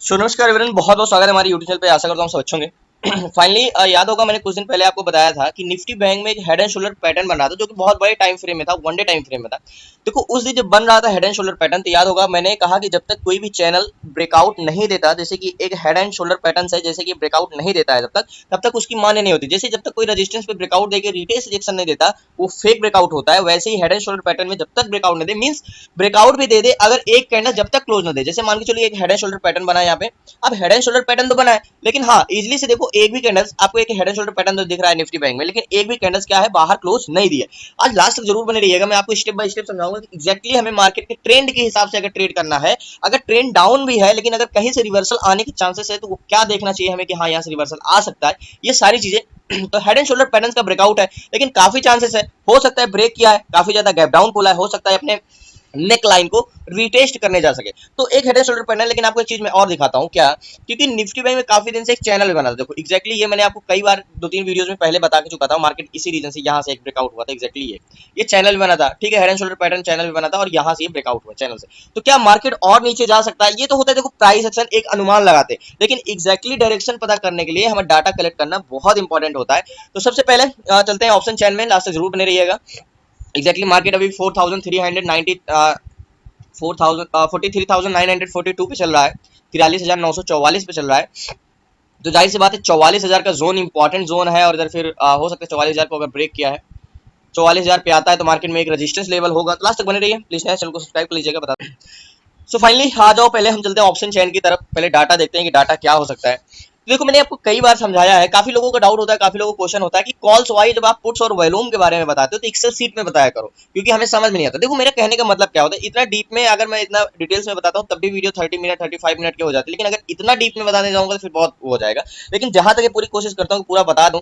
सो नमस्कार एवरीवन, बहुत बहुत स्वागत है हमारे यूट्यूब चैनल पे। आशा करता हूँ सब अच्छे होंगे। फाइनली याद होगा मैंने कुछ दिन पहले आपको बताया था कि निफ्टी बैंक में एक हेड एंड शोल्डर पैटर्न बन रहा था जो कि बहुत बड़े टाइम फ्रेम में था, वन डे टाइम फ्रेम में था। देखो उस दिन जब बन रहा था हेड एंड शोल्डर पैटर्न, तो याद होगा मैंने कहा कि जब तक कोई भी चैनल ब्रेकआउट नहीं देता, जैसे कि एक हेड एंड शोल्डर पैटर्न है, जैसे कि ब्रेकआउट नहीं देता है तब तक उसकी मान्य नहीं होती। जैसे जब तक कोई रेजिस्टेंस पे ब्रेकआउट देके रिटेस्ट रिजेक्शन नहीं देता, वो फेक ब्रेकआउट होता है। वैसे ही हेड एंड शोल्डर पैटर्न में जब तक ब्रेकआउट नहीं दे, मींस ब्रेकआउट भी दे दे अगर एक कैंडल जब तक क्लोज ना दे। जैसे मान के चलिए एक हेड एंड शोल्डर पैटर्न बना है यहाँ पे। अब हेड एंड शोल्डर पैटर्न तो बना है, लेकिन हाँ इजीली से देखो एक भी कैंडल्स आपको एक हेड एंड शोल्डर पैटर्न तो दिख रहा है निफ्टी बैंक में, लेकिन एक भी कैंडल्स क्या है बाहर क्लोज नहीं दिए। आज लास्ट तक जरूर बने रहिएगा, मैं आपको स्टेप बाय स्टेप समझाऊंगा कि एग्जैक्टली हमें मार्केट के ट्रेंड के हिसाब से अगर ट्रेड करना है, अगर ट्रेंड डाउन भी है लेकिन अगर कहीं से रिवर्सल आने के चांसेस है तो वो क्या देखना चाहिए हमें कि हाँ यहाँ से रिवर्सल आ सकता है, ये सारी चीजें। तो हेड एंड शोल्डर पैटर्न का ब्रेकआउट है, लेकिन काफी चांसेस है, हो सकता है ब्रेक किया है, काफी ज्यादा गैप डाउन खोला है, हो सकता है अपने नेक लाइन को रिटेस्ट करने जा सके। तो एक हेड एंड शोल्डर पैटर्न। लेकिन आपको एक चीज मैं और दिखाता हूं क्या, क्योंकि निफ्टी बैंक में काफी दिन से एक चैनल भी बना था। देखो एग्जैक्टली ये मैंने आपको कई बार दो तीन वीडियोस में पहले बता के चुका था। मार्केट इसी रीजन से यहाँ से एक ब्रेकआउट हुआ था, एग्जैक्टली ये चैनल भी बना था, ठीक है। Head and shoulder pattern channel भी बना था और यहाँ से ये ब्रेकआउट हुआ चैनल से। तो क्या मार्केट और नीचे जा सकता है? ये तो होता है, देखो प्राइस एक्शन एक अनुमान लगाते, लेकिन एग्जैक्टली डायरेक्शन पता करने के लिए हमें डाटा कलेक्ट करना बहुत इंपॉर्टेंट होता है। तो सबसे पहले चलते हैं ऑप्शन चैन में, लास्ट तक जरूर बने रहिएगा। एग्जैक्टली मार्केट अभी 4390 43,942 पे चल रहा है, 43,944 पे चल रहा है। तो जाहिर सी बात है 44,000 का जोन इंपॉर्टेंट जोन है, और इधर फिर हो सकता है 44,000 को अगर ब्रेक किया है, 44,000 पे आता है तो मार्केट में एक रेजिस्टेंस लेवल होगा। तो लास्ट तक बने रहिए प्लीज, चैनल को सब्सक्राइब कर लीजिएगा। बता सो फाइनली आ जाओ, पहले हम चलते हैं ऑप्शन चैन की तरफ। पहले डाटा देखते हैं कि डाटा क्या हो सकता है। तो देखो मैंने आपको कई बार समझाया है, काफी लोगों का डाउट होता है, काफी लोगों को क्वेश्चन होता है कि कॉल्स वाइज जब आप पुट्स और वॉल्यूम के बारे में बताते हो तो एक्सेल सीट में बताया करो, क्योंकि हमें समझ में नहीं आता। देखो मेरे कहने का मतलब क्या होता है, इतना डीप में अगर मैं इतना डिटेल्स में बताता हूँ तब भी वीडियो 30 मिनट 35 मिनट के हो जाते हैं, लेकिन अगर इतना डीप में बताने जाऊंगा तो फिर बहुत हो जाएगा। लेकिन जहां तक ये पूरी कोशिश करता हूँ पूरा बता दूं।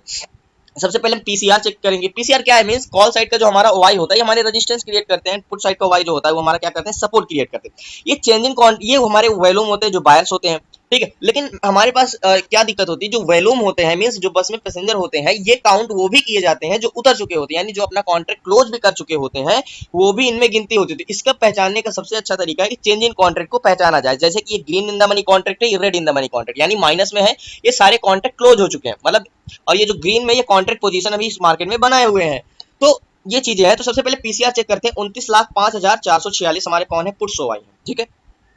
सबसे पहले हम पीसीआर चेक करेंगे। पीसीआर क्या है, मींस कॉल साइड का जो हमारा ओवाई होता है ये हमारे रेजिस्टेंस क्रिएट करते हैं, पुट साइड का ओवाई जो होता है वो हमारा क्या करते हैं, सपोर्ट क्रिएट करते हैं। ये चेंजिंग ये हमारे वॉल्यूम होते हैं जो बायर्स होते हैं, ठीक है। लेकिन हमारे पास क्या दिक्कत होती है, जो वॉल्यूम होते हैं मींस जो बस में पैसेंजर होते हैं, ये काउंट वो भी किए जाते हैं जो उतर चुके होते हैं, यानी जो अपना कॉन्ट्रैक्ट क्लोज भी कर चुके होते हैं, वो भी इनमें गिनती होती है। इसका पहचानने का सबसे अच्छा तरीका है कि चेंज इन कॉन्ट्रैक्ट को पहचाना जाए। जैसे कि ये green in the money contract है, ये red in the money contract, यानी माइनस में है, ये सारे कॉन्ट्रैक्ट क्लोज हो चुके हैं मतलब। और ये जो ग्रीन में ये कॉन्ट्रैक्ट पोजीशन अभी इस मार्केट में बनाए हुए हैं। तो ये चीजें हैं। तो सबसे पहले पीसीआर चेक करते हैं। 29,05,446 हमारे कौन है, पुट्स ओवाई है, ठीक है।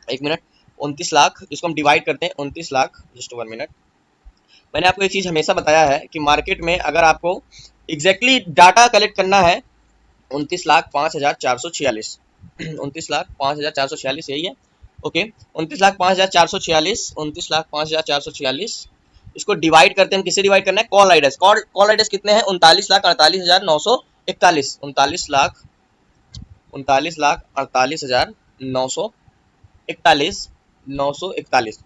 एक मिनट, 29 लाख जिसको हम डिवाइड करते हैं 29 लाख, जस्ट 1 मिनट। मैंने आपको एक चीज हमेशा बताया है कि मार्केट में अगर आपको एग्जैक्टली डाटा कलेक्ट करना है, 29,05,446 29,05,446 यही है, ओके। 29,05,446 29,05,446 इसको डिवाइड करते हैं। हम किसे डिवाइड करना है, कॉल राइडर्स। कॉल राइडर्स कितने हैं, 39,48,941 39,48,941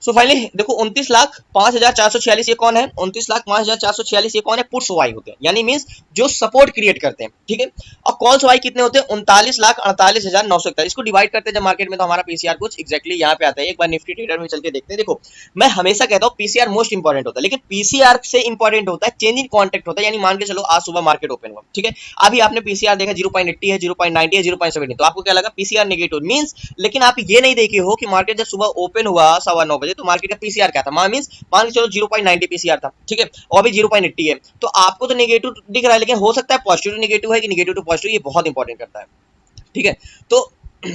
सो फाइनली देखो 29,05,446 ये कौन है, 29,05,446 ये कौन है, पुट्स वाई होते हैं, यानी मींस जो सपोर्ट क्रिएट करते हैं, ठीक है। और कॉल्स वाई कितने होते हैं, 39,48,941। इसको डिवाइड करते हैं जब मार्केट में, तो हमारा पीसीआर कुछ एग्जैक्टली यहाँ पे आता है। एक बार निफ्टी ट्रेडर में चल के देखते हैं। देखो मैं हमेशा कहता हूँ पीसीआर मोस्ट इंपॉर्टेंट होता है, लेकिन पीसीआर से इंपॉर्टेंट होता है चेंज इन कॉन्ट्रैक्ट होता है। यानी मान के चलो आज सुबह मार्केट ओपन हुआ, ठीक है, अभी आपने पीसीआर देखा 0.80 है, 0.90 है, 0.70, तो आपको क्या लगा, पीसीआर नेगेटिव मींस। लेकिन आप ये नहीं देखे हो कि मार्केट जब सुबह ओपन हुआ 9:15 बजे तो मार्केट का पीसीआर क्या था, मींस मान के चलो 0.90 पीसीआर था, ठीक है, और अभी 0.80 है। तो आपको तो नेगेटिव दिख रहा है, लेकिन हो सकता है पॉजिटिव नेगेटिव है कि नेगेटिव टू पॉजिटिव, ये बहुत इंपॉर्टेंट करता है, ठीक है। तो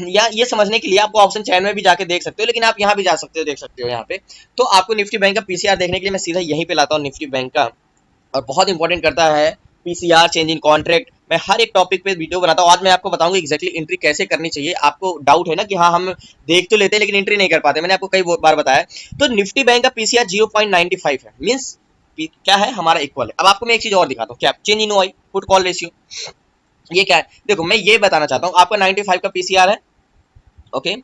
या ये समझने के लिए आपको ऑप्शन चैन में भी जाके देख सकते हो, लेकिन आप यहाँ भी जा सकते हो, देख सकते हो यहाँ पे। तो आपको निफ्टी बैंक का पीसीआर देखने के लिए मैं सीधा यहीं पे लाता हूँ निफ्टी बैंक का, और बहुत इंपॉर्टेंट करता है पीसीआर, चेंज इन कॉन्ट्रैक्ट। मैं हर एक टॉपिक पे वीडियो बनाता हूँ। आज मैं आपको बताऊंगा एग्जैक्टली एंट्री कैसे करनी चाहिए। आपको डाउट है ना कि हाँ हम देख तो लेते हैं लेकिन एंट्री नहीं कर पाते, मैंने आपको कई बार बताया। तो निफ्टी बैंक का पीसीआर 0.95 है, मींस क्या है, हमारा इक्वल है। अब आपको मैं एक चीज और दिखाता हूँ, क्या, change in OI put call ratio, ये क्या है। देखो मैं ये बताना चाहता हूँ, आपका 95 का पीसीआर है, ओके,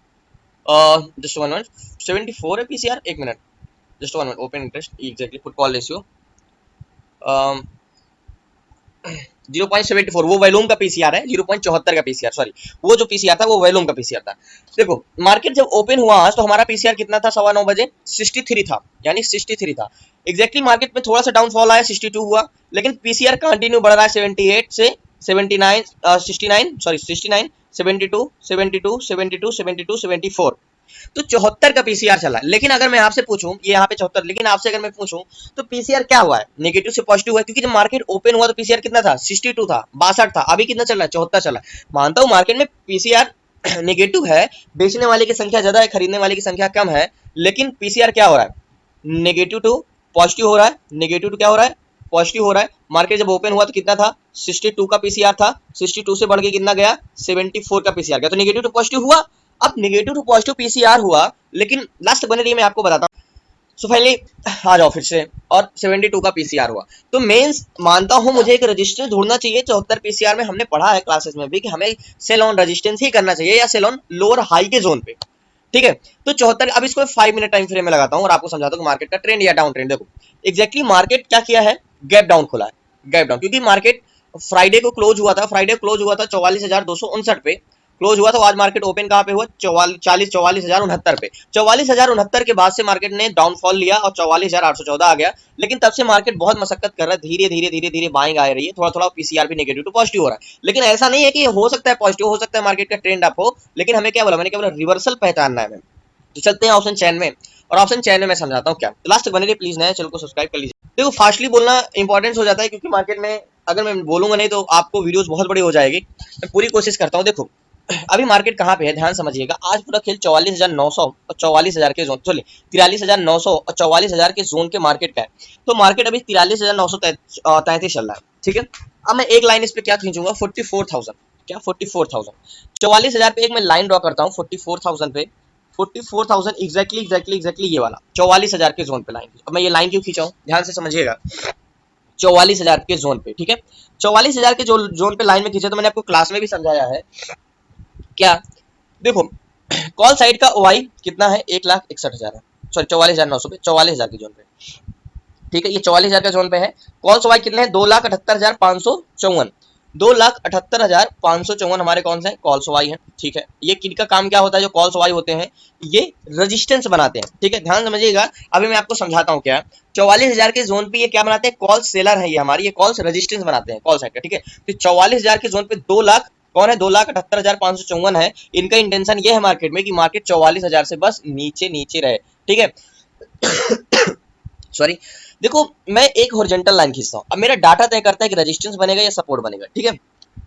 जस्ट 1 मिनट, 74 है पीसीआर, एक minute, just 1 minute, open interest exactly put call ratio 0.74 वो वॉल्यूम का पीसीआर है, 0.74 का पीसीआर, सॉरी वो जो पीसीआर था वो वॉल्यूम का पीसीआर था। देखो मार्केट जब ओपन हुआ आज तो हमारा पीसीआर कितना था, 9:15 बजे 63 था, यानी 63 था एग्जैक्टली। मार्केट में थोड़ा सा डाउनफॉल आया, 62 हुआ, लेकिन पीसीआर कंटिन्यू बढ़ रहा है 78 से 79 69 सॉरी 69 72 72 72 72 74 तो 74 का पीसीआर चला है। लेकिन अगर मैं आपसे पूछूं, ये यहाँ पे 74, लेकिन आपसे अगर मैं पूछूं तो पीसीआर क्या हुआ है, नेगेटिव से पॉजिटिव हुआ है, क्योंकि जब मार्केट ओपन हुआ तो पीसीआर कितना था, 62 था, 62 था, अभी कितना चल रहा है, 74 चला है। मानता हूं मार्केट में पीसीआर नेगेटिव है, बेचने वाले की संख्या ज्यादा है, खरीदने वाले की संख्या कम है, लेकिन पीसीआर क्या हो रहा है, नेगेटिव टू पॉजिटिव हो रहा है, नेगेटिव टू क्या हो रहा है, पॉजिटिव हो रहा है। मार्केट जब ओपन हुआ तो कितना था, 62 का पीसीआर था, 62 से बढ़ के कितना गया, 74 का पीसीआर गया, तो नेगेटिव टू पॉजिटिव हुआ। अब नेगेटिव टू पॉजिटिव पीसीआर हुआ, लेकिन लास्ट बने रही, मैं आपको बताता हूँ। सो फाइनली आ जाओ फिर से, और 72 का पीसीआर हुआ, तो मेंस मानता हूं मुझे एक रेजिस्टेंस ढूंढना चाहिए। 74 पीसीआर में हमने पढ़ा है क्लासेस में भी कि हमें सेल ऑन रेजिस्टेंस ही करना चाहिए, या सेल ऑन लोअर हाई के जोन पे, ठीक है। तो 74, अब इसको 5 मिनट टाइम फ्रेम में लगाता हूं और आपको समझाता हूं कि मार्केट का ट्रेंड या डाउन ट्रेंड। देखो एग्जैक्टली मार्केट क्या किया है, गैप डाउन खोला है, गैप डाउन, क्योंकि मार्केट फ्राइडे को क्लोज हुआ था, फ्राइडे क्लोज हुआ था 44,259 पे क्लोज हुआ, तो आज मार्केट ओपन कहां पे हुआ, 44,069 पे। 44,069 के बाद से मार्केट ने डाउनफॉल लिया और 44,814 आ गया, लेकिन तब से मार्केट बहुत मशक्कत कर रहा है, धीरे धीरे धीरे धीरे बाइंग आ रही है, थोड़ा थोड़ा पीसीआर भी नेगेटिव टू पॉजिटिव हो रहा है। लेकिन ऐसा नहीं है कि हो सकता है पॉजिटिव, हो सकता है मार्केट का ट्रेंड अप हो, लेकिन हमें क्या बोला, मैंने क्या बोला, रिवर्सल पहचानना है। तो चलते हैं ऑप्शन चैन में, और ऑप्शन चैन में मैं समझाता हूँ क्या। तो लास्ट बने रहिए प्लीज, नए चैनल को सब्सक्राइब कर लीजिए। देखो फास्टली बोलना इंपॉर्टेंट हो जाता है, क्योंकि मार्केट में अगर मैं बोलूंगा नहीं तो आपको वीडियोस बहुत बड़ी हो जाएगी। मैं पूरी कोशिश करता हूँ। देखो अभी मार्केट कहाँ पे है, ध्यान समझिएगा। आज पूरा खेल 44,900 और 44,000 के जोन, चलिए 43,900 और 44,000 के जोन के मार्केट का है। तो मार्केट अभी 43,933 चल रहा है, ठीक है। अब मैं एक लाइन इस पे क्या खींचूंगा, 44,000, क्या 44,000, 44,000 पे एक मैं लाइन ड्रॉ करता हूँ, 44,000 पे, 44,000 एग्जैक्टली ये वाला 44,000 के जोन पे लाइन। अब मैं ये लाइन क्यों खींचा हूँ, ध्यान से समझिएगा। 44,000 के जोन पे, ठीक है, 44,000 के जोन पे लाइन में खींचा, तो मैंने आपको क्लास में भी समझाया है क्या। देखो कॉल साइड का ओआई कितना है, 1,61,000 है, सॉरी 44,900 पे, 44,000 के जोन पे, ठीक है, ये 44,000 का जोन पे है। कॉल्स ओआई कितने हैं, 2,78,554, 2,78,554 हमारे कौन से कॉल्स ओआई है, ठीक है। ये किनका काम क्या होता है, जो कॉल्स ओआई होते हैं ये रेजिस्टेंस बनाते हैं, ठीक है, ध्यान समझिएगा। अभी मैं आपको समझाता हूँ क्या। 44,000 के जोन पे ये क्या बनाते हैं, कॉल सेलर है, ये हमारी ये कॉल्स रेजिस्टेंस बनाते हैं कॉल साइड का, ठीक है। तो 44,000 के जोन पे 2 लाख कौन है, 2,78,554 है। इनका इंटेंशन ये है मार्केट में कि मार्केट 44,000 से बस नीचे नीचे रहे, ठीक है। सॉरी, देखो मैं एक हॉरिजॉन्टल लाइन खींचता हूँ, अब मेरा डाटा तय करता है कि रेजिस्टेंस बनेगा या सपोर्ट बनेगा, ठीक है।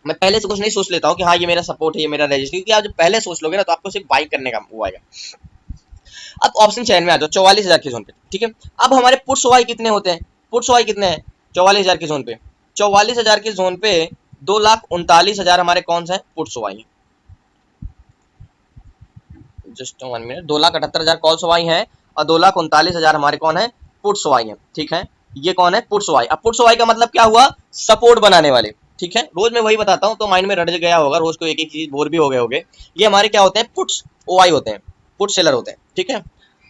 मैं पहले से कुछ नहीं सोच लेता हूँ कि हाँ ये मेरा सपोर्ट है, ये मेरा रेजिस्टेंस, क्योंकि आप जब पहले सोच लोगे ना तो आपको सिर्फ बाई करने का वो आएगा। अब ऑप्शन चैन में आ जाओ 44,000 के जोन पे, ठीक है। अब हमारे पुट्स वाई कितने होते हैं, पुट्स वाई कितने हैं 44,000 के जोन पे, 44,000 के जोन पे 2,39,000 हमारे कौन सा है, पुट्स वाई है। जस्ट 1 मिनट, 2,78,000 कॉल्स वाई है और 2,39,000 हमारे कौन है, पुट्स वाई है, ठीक है। ये कौन है, पुट्स वाई। अब पुट्स वाई का मतलब क्या हुआ, सपोर्ट बनाने वाले, ठीक है। रोज मैं वही बताता हूँ तो माइंड में रट गया होगा, रोज को एक एक चीज बोर भी हो गए होगे। ये हमारे क्या होते हैं, पुट्स ओआई होते हैं, पुट सेलर होते हैं, ठीक है।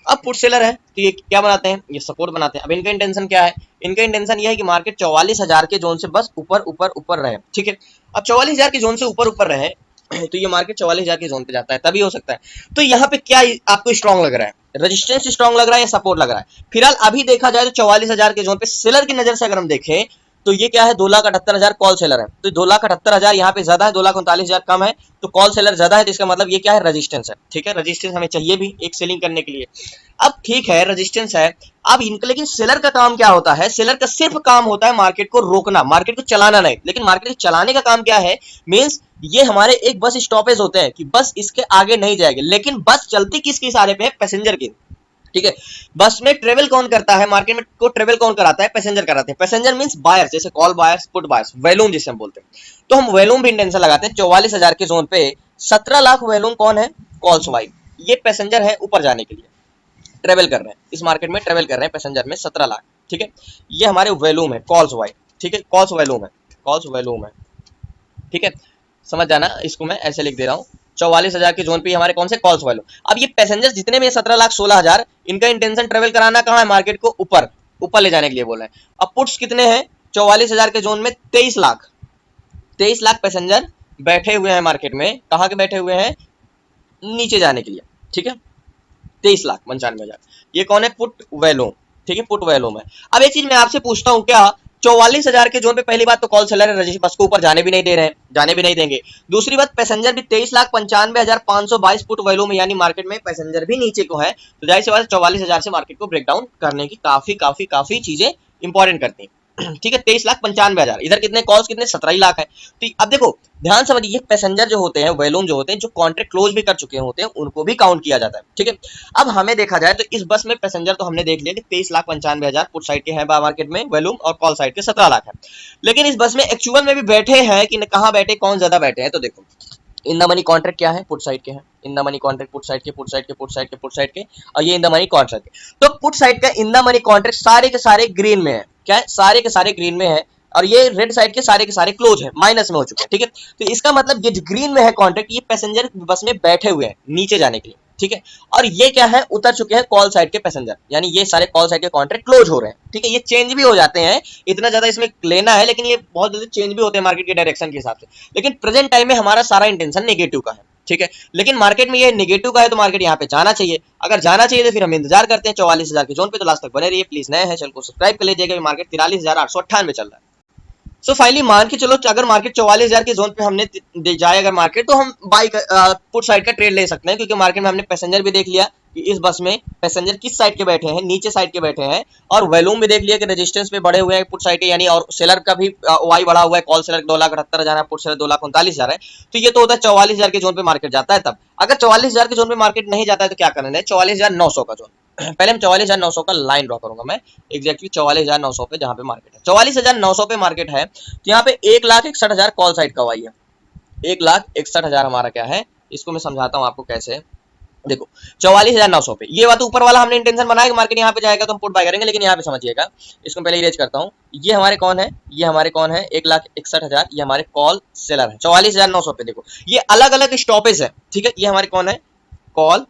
अब पुट सेलर है तो ये क्या बनाते हैं, ये सपोर्ट बनाते हैं। अब इनका इंटेंशन क्या है, इनका इंटेंशन ये है कि मार्केट 44,000 के जोन से बस ऊपर ऊपर ऊपर रहे, ठीक है। अब 44,000 के जोन से ऊपर ऊपर रहे तो ये मार्केट 44,000 के जोन पे जाता है, तभी हो सकता है। तो यहाँ पे क्या आपको स्ट्रॉन्ग लग रहा है, रेजिस्टेंस स्ट्रॉन्ग लग रहा है या सपोर्ट लग रहा है। फिलहाल अभी देखा जाए तो 44,000 के जोन पे सेलर की नजर से अगर हम देखें तो ये क्या है, 2,78,000 कॉल सेलर है, तो 2,78,000 यहाँ पे ज्यादा है, 2,39,000 कम है, तो कॉल सेलर ज्यादा है, तो इसका मतलब ये क्या है, रेजिस्टेंस है, ठीक है। रेजिस्टेंस हमें चाहिए भी एक सेलिंग करने के लिए। अब ठीक है रेजिस्टेंस है, अब इनका लेकिन सेलर का काम क्या होता है, सेलर का सिर्फ काम होता है मार्केट को रोकना, मार्केट को चलाना नहीं। लेकिन मार्केट को चलाने का काम क्या है, मींस ये हमारे एक बस स्टॉपेज होते हैं कि बस इसके आगे नहीं जाएगी। लेकिन बस चलती किसके इशारे पे है, पैसेंजर की, ठीक है। बस में ट्रेवल कौन करता है, मार्केट में को ट्रेवल कौन कराता है, पैसेंजर कराते हैं। पैसेंजर मींस बायर्स, जैसे call buyers, put buyers, volume जिसे हम बोलते हैं। तो हम वैल्यूम भी इंटेंशन लगाते हैं। 44,000 के जोन पे 17 लाख वैल्यूम कौन है, कॉल्स वाई, ये पैसेंजर है ऊपर जाने के लिए, ट्रेवल कर रहे हैं इस मार्केट में, ट्रेवल कर रहे हैं पैसेंजर में 17 लाख, ठीक है। ये हमारे वैल्यूम है, कॉल्स वाई, ठीक है, कॉल्स वैल्यूम है, कॉल्स वैल्यूम है, ठीक है। समझ जाना, इसको मैं ऐसे लिख दे रहा हूँ। 44,000 के जोन पे हमारे कौन से कॉल्स वैल्यू। अब ये पैसेंजर्स जितने भी 17,16,000, इनका इंटेंशन ट्रेवल कराना कहाँ है, मार्केट को ऊपर ऊपर ले जाने के लिए बोल रहे हैं। अब पुट्स कितने हैं 44,000 के जोन में, 23 लाख, 23 लाख पैसेंजर बैठे हुए हैं मार्केट में, कहाँ के बैठे हुए हैं, नीचे जाने के लिए, ठीक है। 23,95,000 ये कौन है, पुट वैल्यूम, ठीक है, पुट वैल्यूम है। अब एक चीज मैं आपसे पूछता हूँ क्या, 44,000 के जोन पे पहली बात तो कॉल सेलर है, रजिस्टर बस को ऊपर जाने भी नहीं दे रहे हैं, जाने भी नहीं देंगे। दूसरी बात पैसेंजर भी 23,95,522 फुट वैल्यू में, यानी मार्केट में पैसेंजर भी नीचे को है, तो जाहिर सी बात 44,000 से मार्केट को ब्रेक डाउन करने की काफी काफी काफी चीजें इंपॉर्टेंट करती हैं। ठीक है, 23,95,000, इधर कितने कॉल्स, कितने 17 ही लाख है। तो अब देखो ध्यान समझिए, ये पैसेंजर जो होते हैं, वैल्यूम जो होते हैं, जो कॉन्ट्रैक्ट क्लोज भी कर चुके होते हैं, उनको भी काउंट किया जाता है। ठीक है, अब हमें देखा जाए तो इस बस में पैसेंजर तो हमने देख लिया कि 23,95,000 पुट साइड के हैं मार्केट में वैल्यूम, और कॉल साइड के 17 लाख है। लेकिन इस बस में एक्चुअल में भी बैठे हैं कि कहाँ बैठे, कौन ज्यादा बैठे हैं, तो देखो इन द मनी कॉन्ट्रैक्ट क्या है, पुट साइड के हैं, in the money contract put side के, पुट साइड के, पुट साइड के, पुट साइड के, और ये इन द मनी कॉन्ट्रैक्ट के। तो पुट साइड का इन द मनी कॉन्ट्रैक्ट सारे के सारे ग्रीन में है, क्या है, सारे के सारे ग्रीन में है, और ये रेड साइड के सारे क्लोज है, माइनस में हो चुके हैं। ठीक है, तो इसका मतलब ये जो ग्रीन में है कॉन्ट्रैक्ट, ये पैसेंजर बस में बैठे हुए हैं नीचे जाने के लिए। ठीक है, और ये क्या है, उतर चुके हैं कॉल साइड के पैसेंजर, यानी ये सारे कॉल साइड के कॉन्ट्रैक्ट क्लोज हो रहे हैं। ठीक है, ये चेंज भी हो जाते हैं, इतना ज्यादा इसमें लेना है, लेकिन ये बहुत जल्दी चेंज भी होते हैं मार्केट के डायरेक्शन के हिसाब से। लेकिन प्रेजेंट टाइम में हमारा सारा इंटेंशन नेगेटिव का है। ठीक है, लेकिन मार्केट में ये नेगेटिव का है, तो मार्केट यहाँ पे जाना चाहिए। अगर जाना चाहिए तो फिर हम इंतजार करते हैं 44,000 के जोन पे। तो लास्ट तक बने रहिए, प्लीज नए हैं चैनल को सब्सक्राइब कर लीजिएगा। मार्केट 43,898 चल रहा है। सो फाइनली मान के चलो, अगर मार्केट 44,000 के जोन पे हमने जाए अगर मार्केट, तो हम बाई पुट साइड का ट्रेड ले सकते हैं, क्योंकि मार्केट में हमने पैसेंजर भी देख लिया कि इस बस में पैसेंजर किस साइड के बैठे हैं, नीचे साइड के बैठे हैं, और वैल्यूम भी देख लिया कि रेजिस्टेंस पे बढ़े हुए हैं पुट साइड के, यानी और सेलर का भी वाई बढ़ा हुआ है, कॉल सेलर 2,78,000 है, पुट सेलर 2,39,000 है। तो ये तो होता है 44,000 के जोन पे मार्केट जाता है। तब अगर 44,000 के जोन पे मार्केट नहीं जाता है तो क्या करना है, 44,900 का जोन, पहले हम 44,900 का लाइन ड्रॉ करूंगा मैं, एग्जैक्टली 44,900 पे जहां पे मार्केट है, 44,900 पे मार्केट है, तो यहाँ पे 1,61,000 कॉल साइड का वाई है, 1,61,000 हमारा क्या है, इसको मैं समझाता हूँ आपको कैसे। देखो 44,900 पे, ये बात ऊपर वाला हमने इंटेंशन बनाया कि मार्केट यहाँ पे जाएगा तो हम पुट बाय करेंगे, लेकिन यहाँ पे समझिएगा, इसको पहले इरेज करता हूँ। ये हमारे कौन है, ये हमारे कौन है, 1,61,000, ये हमारे कॉल सेलर है। 44,900 पे देखो ये अलग अलग स्टॉपेज है। ठीक है, ये हमारे कौन है, कॉल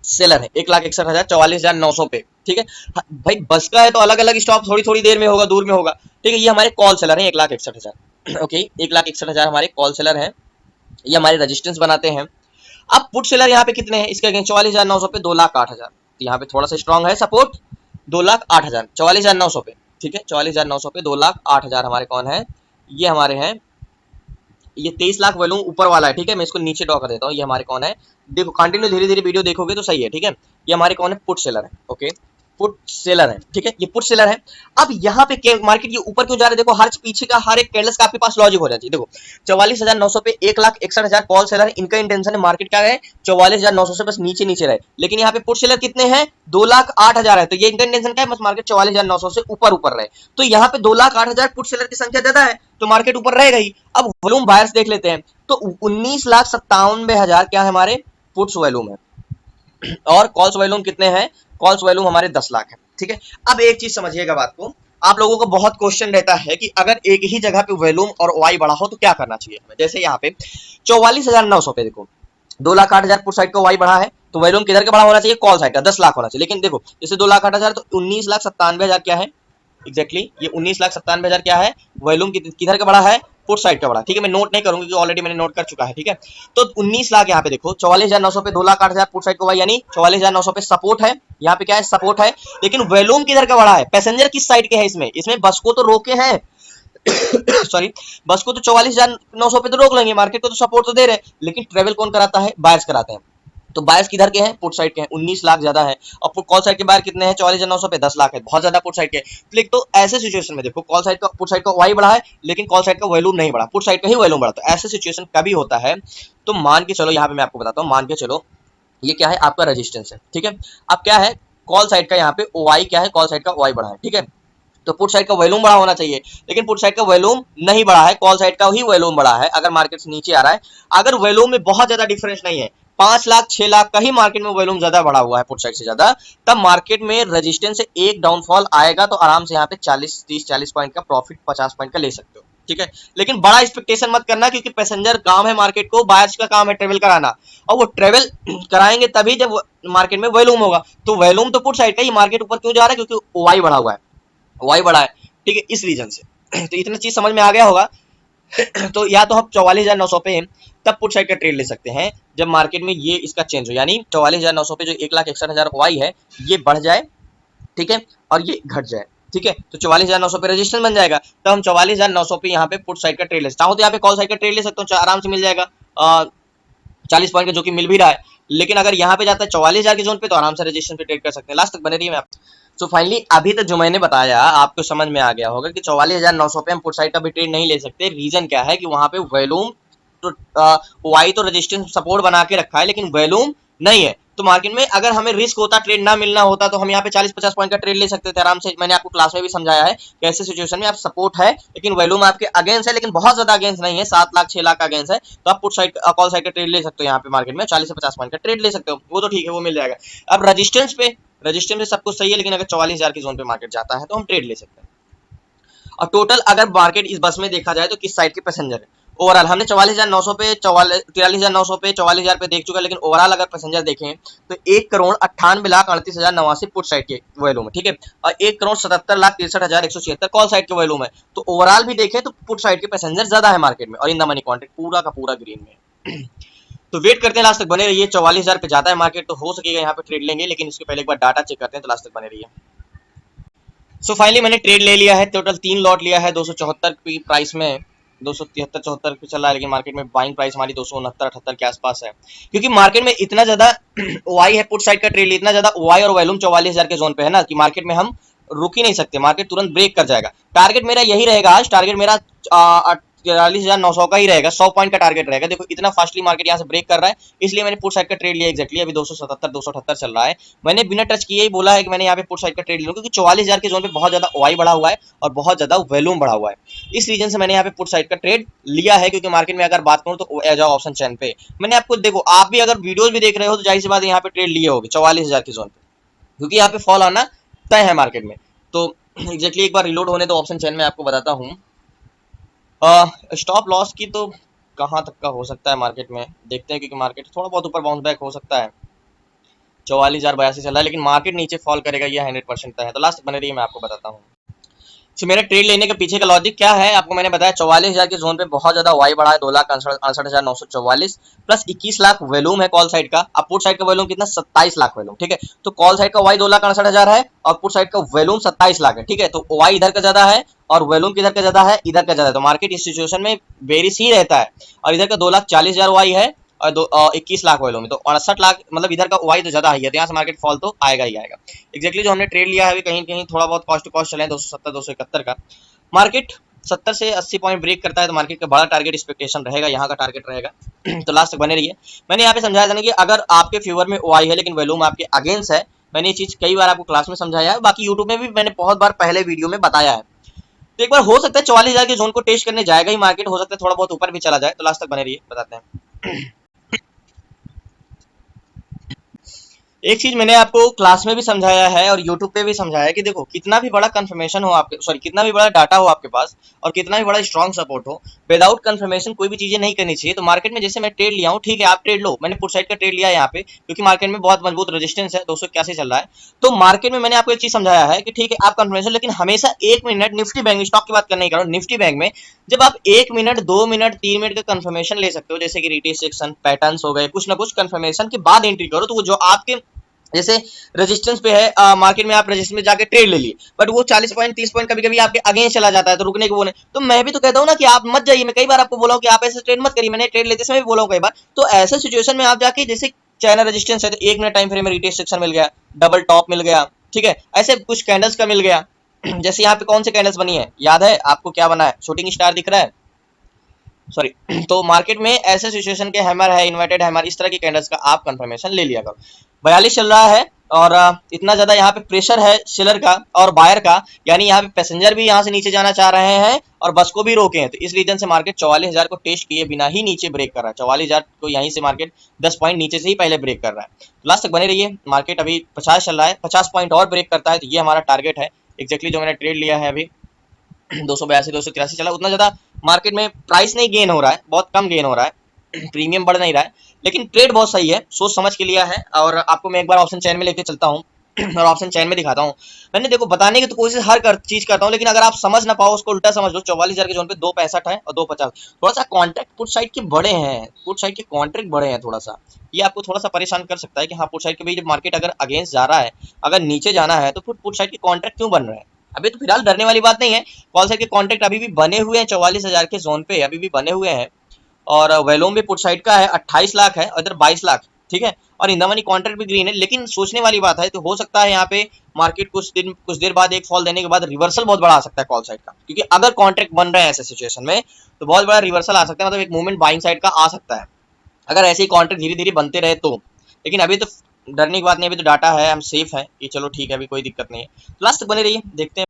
सेलर है, 1,61,000, 44,900 पे। ठीक है भाई, बस का है तो अलग अलग स्टॉप थोड़ी थोड़ी देर में होगा, दूर में होगा। ठीक है, ये हमारे कॉल सेलर है 1,61,000। ओके, 1,61,000 हमारे कॉल सेलर है, ये हमारे रजिस्टेंस बनाते हैं। अब पुट सेलर यहाँ पे कितने हैं, इसके अगेंस्ट 44,900 पे 2,08,000, यहाँ पे थोड़ा सा स्ट्रॉन्ग है सपोर्ट, 2,08,000 44,900 पे। ठीक है, 44,900 पे 2,08,000 हमारे कौन है, ये हमारे हैं, ये 23 लाख वैल्यूम ऊपर वाला है। ठीक है, मैं इसको नीचे ड्रॉ कर देता हूँ, ये हमारे कौन है, देखो कंटिन्यू धीरे धीरे वीडियो देखोगे तो सही है। ठीक है, ये हमारे कौन है, पुट सेलर है। ओके, पुट सेलर है। ठीक है, ये पुट सेलर है। अब यहाँ पे मार्केट ये ऊपर क्यों जा रहा है, देखो हर पीछे का हर एक कैंडल्स का आपके पास लॉजिक हो जाती है। देखो 44,900 पे 1,61,000 कॉल सेलर है, इनका इंटेंशन है मार्केट क्या है, 44,900 से बस नीचे नीचे रहे, लेकिन यहाँ पे पुट सेलर कितने हैं, 2,08,000 है, तो ये इनका इंटेंशन क्या है, बस मार्केट 44,900 से ऊपर ऊपर रहे। तो यहाँ पे 2,08,000 पुट सेलर की संख्या ज्यादा है, तो मार्केट ऊपर रहेगा ही। अब वॉल्यूम बायर्स देख लेते हैं, तो 19,97,000 क्या है हमारे पुट्स वॉल्यूम है, और कॉल्स वॉल्यूम कितने हैं, कॉल्स वॉल्यूम हमारे 10 लाख है। ठीक है, अब एक चीज समझिएगा बात को, आप लोगों को बहुत क्वेश्चन रहता है कि अगर एक ही जगह पे वॉल्यूम और वाई बढ़ा हो तो क्या करना चाहिए हमें। जैसे यहाँ पे 44,900 पे देखो 2,08,000 पुट साइड का वाई बढ़ा है, तो वॉल्यूम किधर का बढ़ा होना चाहिए, कॉल साइड का 10 लाख होना चाहिए। लेकिन देखो जैसे 2,08,000 तो 19,97,000 क्या है, एग्जैक्टली ये 19,97,000 क्या है, वॉल्यूम किधर का बढ़ा है, पुट साइड का बढ़ा। ठीक है, मैं नोट नहीं करूंगा क्योंकि ऑलरेडी मैंने नोट कर चुका है। ठीक है, तो 19 लाख यहाँ पे देखो 44,900 पे 2,08,000 पुट साइड का हुआ, यानी 44,900 पे सपोर्ट है, यहाँ पे क्या है, सपोर्ट है। लेकिन वॉल्यूम किधर का बढ़ा है, पैसेंजर किस साइड के है, इसमें बस को तो रोके हैं सॉरी, बस को तो 44,900 पे तो रोक लेंगे, मार्केट को तो सपोर्ट तो दे रहे, लेकिन ट्रेवल कौन कराता है, बायर्स कराते हैं। तो बायर्स किधर के हैं, पुट साइड के हैं, 19 लाख ज्यादा है, और कॉल साइड के बायर कितने हैं, 44,900 पे 10 लाख है, बहुत ज्यादा पुट साइड के। क्लिक, तो ऐसे सिचुएशन में देखो कॉल साइड का, पुट साइड का वाई बढ़ा है, लेकिन कॉल साइड का वॉल्यूम नहीं बढ़ा, पुट साइड का ही वॉल्यूम बढ़ा। तो ऐसे सिचुएशन कभी होता है, तो मान के चलो यहाँ पे मैं आपको बताता हूँ, मान के चलो ये क्या है, आपका रेजिस्टेंस है। ठीक है, अब क्या है, कॉल साइड का यहाँ पे वाई क्या है, कॉल साइड का वाई बढ़ा है। ठीक है, तो पुट साइड का वॉल्यूम बड़ा होना चाहिए, लेकिन पुट साइड का वॉल्यूम नहीं बढ़ा है, कॉल साइड का ही वॉल्यूम बढ़ा है। अगर मार्केट से नीचे आ रहा है, अगर वॉल्यूम में बहुत ज्यादा डिफरेंस नहीं है, 5 लाख 6 लाख का ही मार्केट में वॉल्यूम ज्यादा बढ़ा हुआ है पुट साइड से ज्यादा, तब मार्केट में रेजिस्टेंस से एक डाउनफॉल आएगा, तो आराम से यहाँ पे 40 पॉइंट का प्रॉफिट, 50 पॉइंट का ले सकते हो। ठीक है, लेकिन बड़ा एक्सपेक्टेशन मत करना, क्योंकि पैसेंजर काम है मार्केट को, बायर्स का काम है ट्रेवल कराना, और वो ट्रेवल कराएंगे तभी जब मार्केट में वॉल्यूम होगा। तो वॉल्यूम तो पुट साइड का ही, मार्केट ऊपर क्यों जा रहा है, क्योंकि वाई बढ़ा हुआ है, वाई बढ़ा है। ठीक है, इस रीजन से तो इतना चीज समझ में आ गया होगा तो या तो हम 44,900 पे तब पुट साइड का ट्रेड ले सकते हैं जब मार्केट में ये इसका चेंज हो, यानी 44,900 पे जो 1,61,000 वाई है ये बढ़ जाए, ठीक है, और ये घट जाए। ठीक है, तो 44,900 पे रजिस्टेंस बन जाएगा, तो हम 44,900 पे यहाँ पे पुट साइड का ट्रेड ले सकते, चाहो तो यहाँ पे कॉल साइड का ट्रेड ले सकते हो, आराम से मिल जाएगा 40 पॉइंट का, जो कि मिल भी रहा है। लेकिन अगर यहाँ पे जाता है 44,000 के जोन पे, तो आराम से रजिस्ट्रेशन पे ट्रेड कर सकते हैं। लास्ट तक बने रहिए मैं आप। सो फाइनली अभी तक जो मैंने बताया आपको समझ में आ गया होगा कि 44,900 पे हम पुट साइड का भी ट्रेड नहीं ले सकते। रीजन क्या है कि वहां पे वॉल्यूम तो वाई तो रजिस्टेंस सपोर्ट बना के रखा है, लेकिन वॉल्यूम नहीं है। तो मार्केट में अगर हमें रिस्क होता, ट्रेड ना मिलना होता, तो हम यहाँ पे 40-50 पॉइंट का ट्रेड ले सकते थे आराम से। मैंने आपको क्लास में भी समझाया है कि ऐसे सिचुएशन में आप सपोर्ट है लेकिन वॉल्यूम आपके अगेंस्ट है, लेकिन बहुत ज्यादा अगेंस्ट नहीं है, 7 लाख 6 लाख का अगेंस्ट है, तो आप पुट साइड कॉल साइड का ट्रेड ले सकते हो। यहाँ पे मार्केट में 40 से 50 पॉइंट का ट्रेड ले सकते हो, वो तो ठीक है, वो मिल जाएगा। अब रजिस्टेंस पे सब कुछ सही है, लेकिन अगर 44,000 के जोन पे मार्केट जाता है तो हम ट्रेड ले सकते हैं। और टोटल अगर मार्केट इस बस में देखा जाए तो किस साइड के पैसेंजर है, ओवरऑल हमने 44,900 पे 43,900 पे 44,000 पे देख चुका है, लेकिन ओवरऑल अगर पैसेंजर देखें तो 1,98,38,89 पुट साइड के वॉल्यूम है, ठीक है, और 1,77,63,176 कॉल साइड के वॉल्यूम है। तो ओवरऑल भी देखें तो पुट साइड के पैसेंजर ज्यादा है मार्केट में, और इन द मनी कॉन्ट्रैक्ट पूरा का पूरा ग्रीन में। तो वेट करते हैं, लास्ट तक बने रहिए। 44,000 पे जाता है मार्केट तो हो सकेगा यहाँ पे ट्रेड लेंगे, लेकिन इसके पहले एक बार डाटा चेक करते हैं, तो लास्ट तक बने रहिए। सो फाइनली मैंने ट्रेड ले लिया है, टोटल 3 लॉट लिया है 274 की प्राइस में, 273-74 पे चल रहा है, लेकिन मार्केट में बाइंग प्राइस हमारी 269-78 के आसपास है, क्योंकि मार्केट में इतना ज्यादा ओआई है पुट साइड का ट्रेड, इतना ज्यादा ओआई और वॉल्यूम 44,000 के जोन पे है ना, कि मार्केट में हम रुक ही नहीं सकते, मार्केट तुरंत ब्रेक कर जाएगा। टारगेट मेरा यही रहेगा आज, टारगेट मेरा 43,900 का ही रहेगा, 100 पॉइंट का टारगेट रहेगा। देखो इतना फास्टली मार्केट यहाँ से ब्रेक कर रहा है, इसलिए मैंने पुट साइड का ट्रेड लिया एक्जैक्टली। अभी 277-278 चल रहा है, मैंने बिना टच किए ही बोला है कि मैंने यहाँ पे पुट साइड का ट्रेड लूँ, क्योंकि 44,000 के जोन पे बहुत ज्यादा ओआई बढ़ा हुआ है और बहुत ज्यादा वॉल्यूम बढ़ा हुआ है। इस रीजन से मैंने यहाँ पे पुट साइड का ट्रेड लिया है, क्योंकि मार्केट में अगर बात करूँ तो एज ऑप्शन चैन पे मैंने आपको, देखो आप भी अगर वीडियोज भी देख रहे हो तो जाहिर सी बात यहाँ पे ट्रेड लिए होगी 44,000 के जोन पे, क्योंकि यहाँ पे फॉल आना तय है मार्केट में। तो एग्जैक्टली एक बार रिलोड होने तो ऑप्शन चैन में आपको बताता हूँ। स्टॉप लॉस की तो कहाँ तक का हो सकता है मार्केट में, देखते हैं, क्योंकि मार्केट थोड़ा बहुत ऊपर बाउंस बैक हो सकता है। 44,082 चल रहा है, लेकिन मार्केट नीचे फॉल करेगा, ये 100% तय है। तो लास्ट बने रही मैं आपको बताता हूँ। सो मेरे ट्रेड लेने के पीछे का लॉजिक क्या है, आपको मैंने बताया 44,000 के जोन पे बहुत ज्यादा वाई बढ़ा है, 2,68,944 प्लस 21 लाख वॉल्यूम है कॉल साइड का। अब पुट साइड का वॉल्यूम कितना, 27 लाख वॉल्यूम, ठीक है। तो कॉल साइड का वाई 2,68,000 है और पुट साइड का वॉल्यूम 27 लाख है, ठीक है। तो वाई इधर का ज्यादा है और वॉल्यूम किधर का ज्यादा है, इधर का ज्यादा है। तो मार्केट इस सिचुएशन में बेरिश ही रहता है, और इधर का 2,40,000 वाई है और 21 लाख वॉल्यूम में, तो 68 लाख, मतलब इधर का वाई तो ज्यादा है, तो यहाँ से मार्केट फॉल तो आएगा ही आएगा। एक्जैक्टली जो हमने ट्रेड लिया है अभी कहीं कहीं थोड़ा बहुत कॉस्ट टू कॉस्ट चले 270-271 का, मार्केट 70 से 80 पॉइंट ब्रेक करता है तो मार्केट का बड़ा टारगेट एक्सपेक्टेशन रहेगा, यहाँ का टारगेट रहेगा। तो लास्ट तक बने रहिए। मैंने यहाँ पे समझाया था ना कि अगर आपके फेवर में ओआई है लेकिन वॉल्यूम आपके अगेंस्ट है, मैंने ये चीज कई बार आपको क्लास में समझाया है, बाकी यूट्यूब में भी मैंने बहुत बार पहले वीडियो में बताया है। तो एक बार हो सकता है 44,000 के जोन को टेस्ट करने जाएगा ही मार्केट, हो सकता है थोड़ा बहुत ऊपर भी चला जाए। तो लास्ट तक बने रहिए, बताते हैं। एक चीज मैंने आपको क्लास में भी समझाया है और यूट्यूब पे भी समझाया है कि देखो कितना भी बड़ा कंफर्मेशन हो आपके, सॉरी कितना भी बड़ा डाटा हो आपके पास और कितना भी बड़ा स्ट्रॉन्ग सपोर्ट हो, विदाउट कंफर्मेशन कोई भी चीजें नहीं करनी चाहिए। तो मार्केट में जैसे मैं ट्रेड लिया हूँ, ठीक है, आप ट्रेड लो, मैंने पुट साइड का ट्रेड लिया है यहाँ पे, क्योंकि मार्केट में बहुत मजबूत रेजिस्टेंस है, 281 चल रहा है। तो मार्केट में मैंने आपको एक चीज समझाया है कि ठीक है आप कंफर्मेशन, लेकिन हमेशा 1 मिनट निफ्टी बैंक स्टॉक की बात करने का, निफ्टी बैंक में जब आप 1 मिनट 2 मिनट 3 मिनट का कंफर्मेशन ले सकते हो, जैसे कि रिटेस्टेशन पैटर्न्स हो गए, कुछ ना कुछ कंफर्मेशन के बाद एंट्री करो, तो वो जो आपके जैसे रेजिस्टेंस पे है मार्केट में, आप रेजिस्टेंस में जाके ट्रेड ले लिए, बट वो 40 पॉइंट 30 पॉइंट कभी कभी आपके अगेंस्ट चला जाता है, तो रुकने को बोले, तो मैं भी तो कहता हूँ ना कि आप मत जाइए। मैं कई बार आपको बोला हूँ कि आप ऐसे ट्रेड मत करिए, मैंने ट्रेड लेते समय भी बोला हूँ कई बार। तो ऐसे सिचुएशन में आप जाके, जैसे चाइना रेजिस्टेंस है तो 1 मिनट टाइम फ्रेम में रिटेस्ट सेक्शन मिल गया, डबल टॉप मिल गया, ठीक है, ऐसे कुछ कैंडल्स का मिल गया। जैसे यहाँ पे कौन से कैंडल्स बनी है, याद है आपको क्या बना है, शूटिंग स्टार दिख रहा है, सॉरी। तो मार्केट में ऐसे सिचुएशन के हैमर है, इन्वर्टेड हैमर, इस तरह की कैंडल्स का आप कंफर्मेशन ले लिया करो। 42 चल रहा है और इतना ज्यादा यहाँ पे प्रेशर है सेलर का और बायर का, यानी यहाँ पे पैसेंजर भी यहाँ से नीचे जाना चाह रहे हैं और बस को भी रोके हैं। तो इस रीजन से मार्केट 44,000 को टेस्ट किए बिना ही नीचे ब्रेक कर रहा है, 44,000 को यहीं से मार्केट 10 पॉइंट नीचे से ही पहले ब्रेक कर रहा है। लास्ट तक बने रहिए। मार्केट अभी 50 चल रहा है, 50 पॉइंट और ब्रेक करता है तो ये हमारा टारगेट है एक्जैक्टली जो मैंने ट्रेड लिया है अभी। 282-283 चला, उतना ज्यादा मार्केट में प्राइस नहीं गेन हो रहा है, बहुत कम गेन हो रहा है, प्रीमियम बढ़ नहीं रहा है, लेकिन ट्रेड बहुत सही है, सोच समझ के लिया है। और आपको मैं एक बार ऑप्शन चैन में लेके चलता हूँ और ऑप्शन चैन में दिखाता हूँ। मैंने देखो बताने की तो कोशिश हर चीज करता हूँ, लेकिन अगर आप समझ ना पाओ उसको उल्टा समझ लो। 44,000 के जोन पे 265 है और 250, थोड़ा सा कॉन्ट्रैक्ट पुट साइड के बड़े हैं, पुट साइड के कॉन्ट्रैक्ट बड़े हैं थोड़ा सा, ये आपको थोड़ा सा परेशान कर सकता है कि हाँ पुट साइड के भाई जब मार्केट अगर अगेंस्ट जा रहा है, अगर नीचे जाना है तो फिर पुट साइड के कॉन्ट्रैक्ट क्यों बन रहे हैं। अभी तो फिलहाल डरने वाली बात नहीं है, कॉल साइड के कॉन्ट्रैक्ट अभी भी बने हुए हैं 44,000 के जोन पे अभी भी बने हुए हैं। और वेलोम भी पुट साइड का है 28 लाख है और इधर 22 लाख, ठीक है। और इन द मनी कॉन्ट्रैक्ट भी ग्रीन है, लेकिन सोचने वाली बात है, तो हो सकता है यहाँ पे मार्केट कुछ देर बाद एक फॉल देने के बाद रिवर्सल बहुत बड़ा आ सकता है कॉल साइड का, क्योंकि अगर कॉन्ट्रैक्ट बन रहे हैं ऐसे सिचुएशन में तो बहुत बड़ा रिवर्सल आ सकता है, मतलब एक मूवमेंट बाइंग साइड का आ सकता है अगर ऐसे ही कॉन्ट्रैक्ट धीरे धीरे बनते रहे तो। लेकिन अभी तो डरने की बात नहीं, अभी तो डाटा है, हम सेफ है कि चलो ठीक है, अभी कोई दिक्कत नहीं है। लास्ट तक बने रहिए, देखते हैं।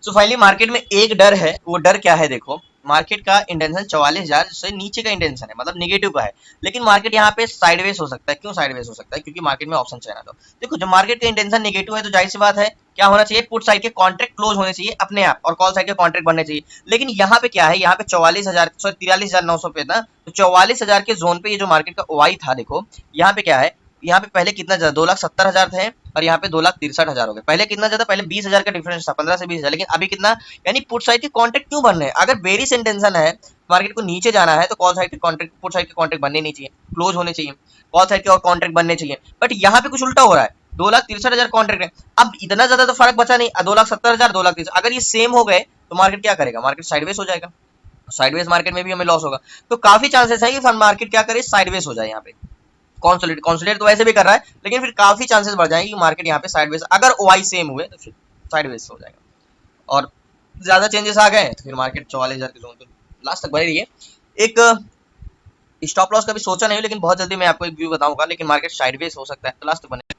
सो फाइनली मार्केट में एक डर है, वो डर क्या है देखो, मार्केट का इंटेंशन 44,000 से नीचे का इंटेंशन है, मतलब निगेटिव का है। लेकिन मार्केट यहाँ पे साइडवेज हो सकता है। क्यों साइडवेज हो सकता है? क्योंकि मार्केट में ऑप्शन चैनल हो। देखो जब मार्केट का इंटेंशन निगेटिव है तो जाहिर सी बात है क्या होना चाहिए, पुट साइड के कॉन्ट्रैक्ट क्लोज होने चाहिए अपने आप और कॉल साइड के कॉन्ट्रैक्ट बनने चाहिए। लेकिन यहाँ पे क्या है, यहाँ पे 44,000 सॉरी 43,900 पे था, तो 44,000 के जोन पे ये जो मार्केट का ओआई था, देखो यहाँ पे क्या है, यहाँ पे पहले कितना ज्यादा 2,70,000 थे और यहाँ पे 2,63,000 हो गए। पहले कितना ज्यादा, पहले 20,000 का डिफरेंस था, 15 से 20,000, लेकिन अभी कितना, यानी पुट साइड के कॉन्ट्रैक्ट क्यों बन रहे हैं? अगर बेरिश इंटेंशन है, मार्केट को नीचे जाना है, तो कॉल साइड के कॉन्ट्रैक्ट, पुट साइड के कॉन्ट्रैक्ट बनने नहीं चाहिए, क्लोज होने चाहिए, कॉल साइड के और कॉन्ट्रैक्ट बनने चाहिए। बट यहाँ पे कुछ उल्टा हो रहा है, 2,63,000 कॉन्ट्रैक्ट है, अब इतना ज्यादा तो फर्क बचा नहीं, 2,70,000 2,30,000, अगर ये सेम हो गए तो मार्केट क्या करेगा, मार्केट साइडवेज हो जाएगा। साइडवेज मार्केट में भी हमें लॉस होगा। तो काफी चांसेस है कि फंड मार्केट क्या करे, साइडवेज हो जाए। यहाँ पे कॉन्सोलिडेट तो वैसे भी कर रहा है, लेकिन फिर काफी चांसेस बढ़ जाएंगे कि मार्केट यहाँ पे साइडवेज, अगर ओआई सेम हुए तो फिर साइडवेज हो जाएगा। और ज्यादा चेंजेस आ गए तो फिर मार्केट 44,000 के जोन पे लास्ट तक बने रही है। एक स्टॉप लॉस का भी सोचा नहीं, लेकिन बहुत जल्दी मैं आपको एक व्यू बताऊंगा, लेकिन मार्केट साइडवेज हो सकता है, तो लास्ट तक बने।